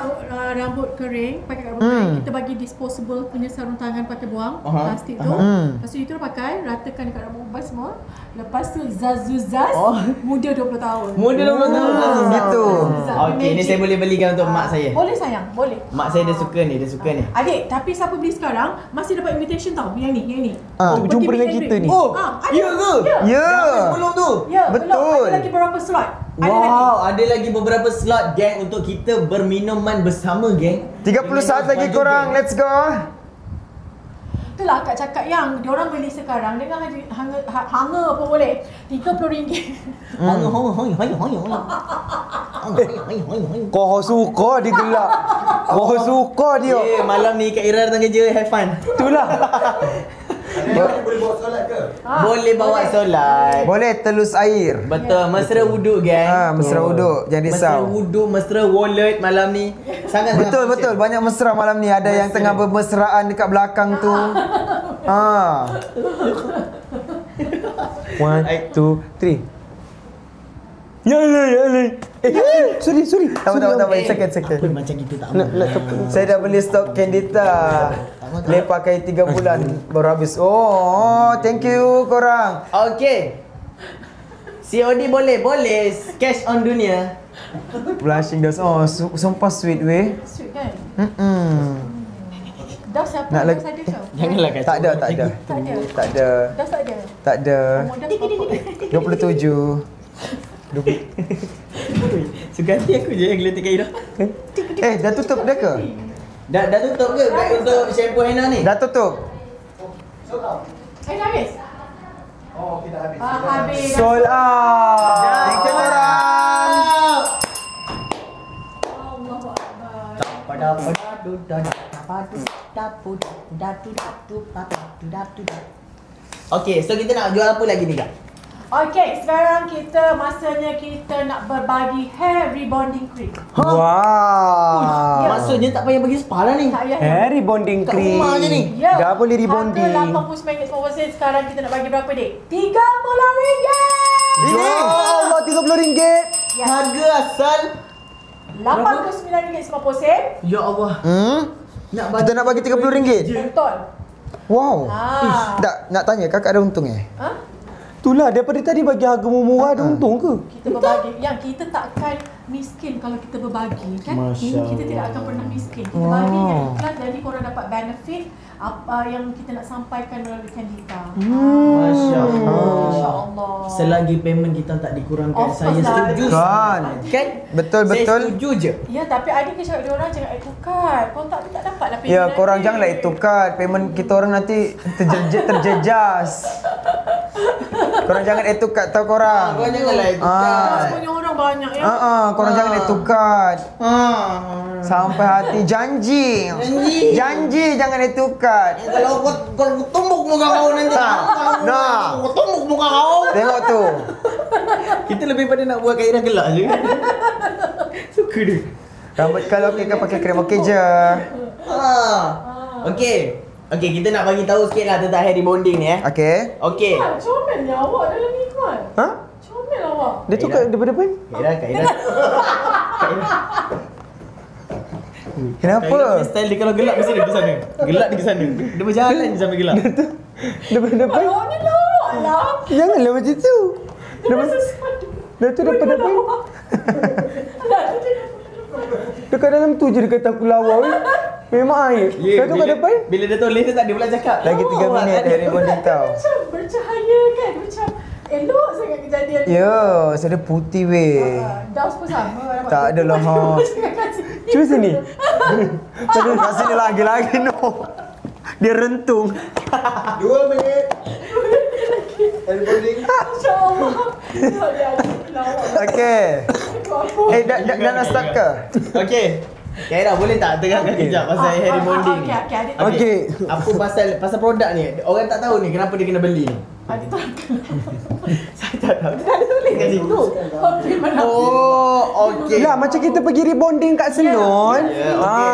rambut kering, pakai rambut kering, kita bagi disposable punya sarung tangan pakai buang plastik tu. Lepas tu itu pakai, ratakan dekat rambut ubat semua. Lepas tu zazuzaz, muda 20 tahun. Muda 20 tahun. Gitu. Okey, ni saya boleh belikan untuk mak saya. Boleh sayang, boleh. Mak saya dia suka ni, Adik, tapi siapa beli sekarang masih dapat invitation tau. Yang ni. Jumpa dengan kita ni. Ya ke? Ya. Belum tu. Ya, Betul. belum. Ada lagi beberapa slot. Ada lagi beberapa slot geng untuk kita berminuman bersama geng. 30 saat lagi korang. Let's go. Itulah akak cakap yang diorang beli sekarang dengan hanga apa boleh RM30. Kau suka dia gelak. Kau suka dia. Malam ni Kak Ira datang kerja, have fun. Itulah. Boleh bawa solat ke? Boleh bawa solat. Boleh telus air. Betul, mesra wuduk geng. Mesra wuduk. Jangan risau. Mesra wuduk, mesra wallet malam ni. Sangat Betul. Banyak mesra malam ni. Ada yang tengah bermesraan dekat belakang tu. 1, 2, 3. Ya Allah. Sorry. Tak apa. Second. Macam gitu tak Saya dah beli stok Candita. Boleh pakai 3 bulan baru habis. Thank you korang. Okay. COD boleh. Cash on dunia. Blushing dah. Sumpah sweet weh. Sweet kan? Dah siapa? Nak Dah lagi? ada ke? Janganlah kacau. Tak ada. Tak ada. Dah tak ada. Tak ada. Umur dah 27. Suka hati aku je yang geletek Kak Ira. Dah tutup dah ke? Dah tutup ke untuk shampoo henna ni? Dah tutup. Dah habis? Kita habis. Habis. Sold out. Thank you korang. Okay, so kita nak jual apa lagi ni Kak? Okay, sekarang masanya kita nak berbagi hair rebonding cream. Wow. Maksudnya tak payah bagi spa lah ni. Tak payah. Hair rebonding Kat cream. rumah je ni. Ya. Dah boleh rebonding. Harga RM89.90. Sekarang kita nak bagi berapa dek? RM30. Ya Allah, RM30. Ya. Harga asal RM89.90. ya Allah. Kita nak bagi RM30. Betul. Wow. Ah. Nak tanya kakak ada untung Itulah, daripada tadi bagi harga murah ada untung ke? Kita berbagi. Yang kita takkan miskin kalau kita berbagi kan? Kita tidak akan pernah miskin. Kita bagi yang ikhlas, jadi korang dapat benefit apa yang kita nak sampaikan melalui Candita. Masya Allah. Masya Allah. Selagi payment kita tak dikurangkan, Of saya course lah. setuju. Kan? Betul. Saya setuju je. Ya, tapi adik ke cakap diorang jangan add to cart. Kau tak dapat lah payment. Ya korang nanti. janganlah itu kad. Payment kita orang nanti terjejas. Korang jangan itu kad tau korang. Kau janganlah itu kan. Punya orang banyak ya. Korang jangan itu kad. Sampai hati janji jangan itu kad. Kalau kau tumbuk muka kau nanti. Kau tumbuk muka kau. Tengok tu. Kita lebih pada nak buat Kak Ira gelak je. Suka dia. Rambut kalau okey kan pakai krem okey je. Okey, kita nak bagi tahu sikit lah tentang hair rebonding ni Okey. Okey. Comelnya awak dalam iklan. Comel awak. Dia tu kat depan-depan. Kak Ira. Kenapa? Kak Ira style dia kalau gelak mesti dia ke sana. Gelak dia ke sana. Dia berjalan je sampai gelak. Depan-depan. Awak ni lawak lah. Janganlah macam tu. Depan sesuatu. Dah tu depan-depan. Dekat dalam tu je dia kata aku lawa weh. Memang air. Dah tu kat depan. Bila dia tulis dia tak ada pula cakap. Lagi 3 minit hair rebonding tau. Macam bercahaya kan. Macam elok sangat kejadian ni. Ya, saya putih weh. Daus pun sama. Tak adalah Cuba sini. Kat sini lagi no. Dia rentung. 2 minit. Rebonding. InsyaAllah. Lawak. Okey. Dah nak start ke? Okey. Kaira boleh tak terangkan kejap pasal hair rebonding ni? Okey. Apa pasal produk ni? Orang tak tahu ni kenapa dia kena beli ni. Ada terangkan. Saya tak tahu. Dia ada tulis kat situ. Okey, mana? Oh, okey. Lah macam kita pergi rebonding kat salon. Ya, okey.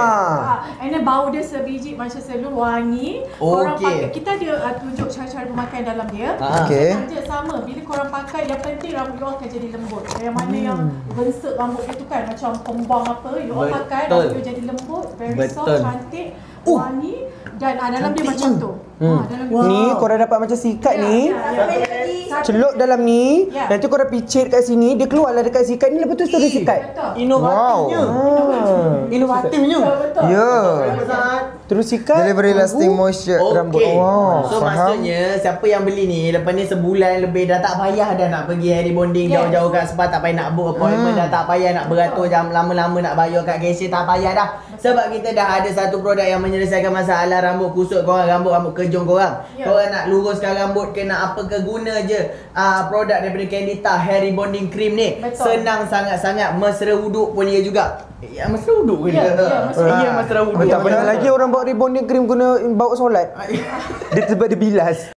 And then bau dia sebiji macam salon wangi. Korang pakai, kita ada tunjuk cara-cara pemakaian dalam dia. Okey. Senang je sama. Bila korang pakai, yang penting rambut you akan jadi lembut. Yang mana yang bensek rambut dia tu kan macam pombang apa, you all pakai rambut you jadi lembut, very soft, cantik, wangi dan dalam dia macam tu. Dalam dia. Ni korang dapat macam sikat ni. Celup dalam ni. Nanti korang picit kat sini, dia keluarlah dekat sikat ni, lepas tu terus sikat. Inovatifnya. Inovatifnya. Ya. Terus sikat. Delivery lasting moisture rambut. Okey. Wow. So maksudnya siapa yang beli ni lepas ni sebulan lebih dah tak payah dah nak pergi hair rebonding jauh-jauh kat spa, tak payah nak book appointment, dah tak payah nak beratur jam lama-lama nak bayar kat cashier, tak payah dah. Sebab kita dah ada satu produk yang menyelesaikan masalah rambut kusut korang, rambut kejung korang. Korang nak luruskan rambut ke nak apa ke, guna je produk daripada Candita Hair Rebonding Cream ni. Senang sangat-sangat, mesra wuduk pun dia juga. Ya, mesra wuduk pun dia. Ya, mesra wuduk. Tak pernah lagi orang bawa rebonding cream guna bawa solat. Dia sebab dia bilas.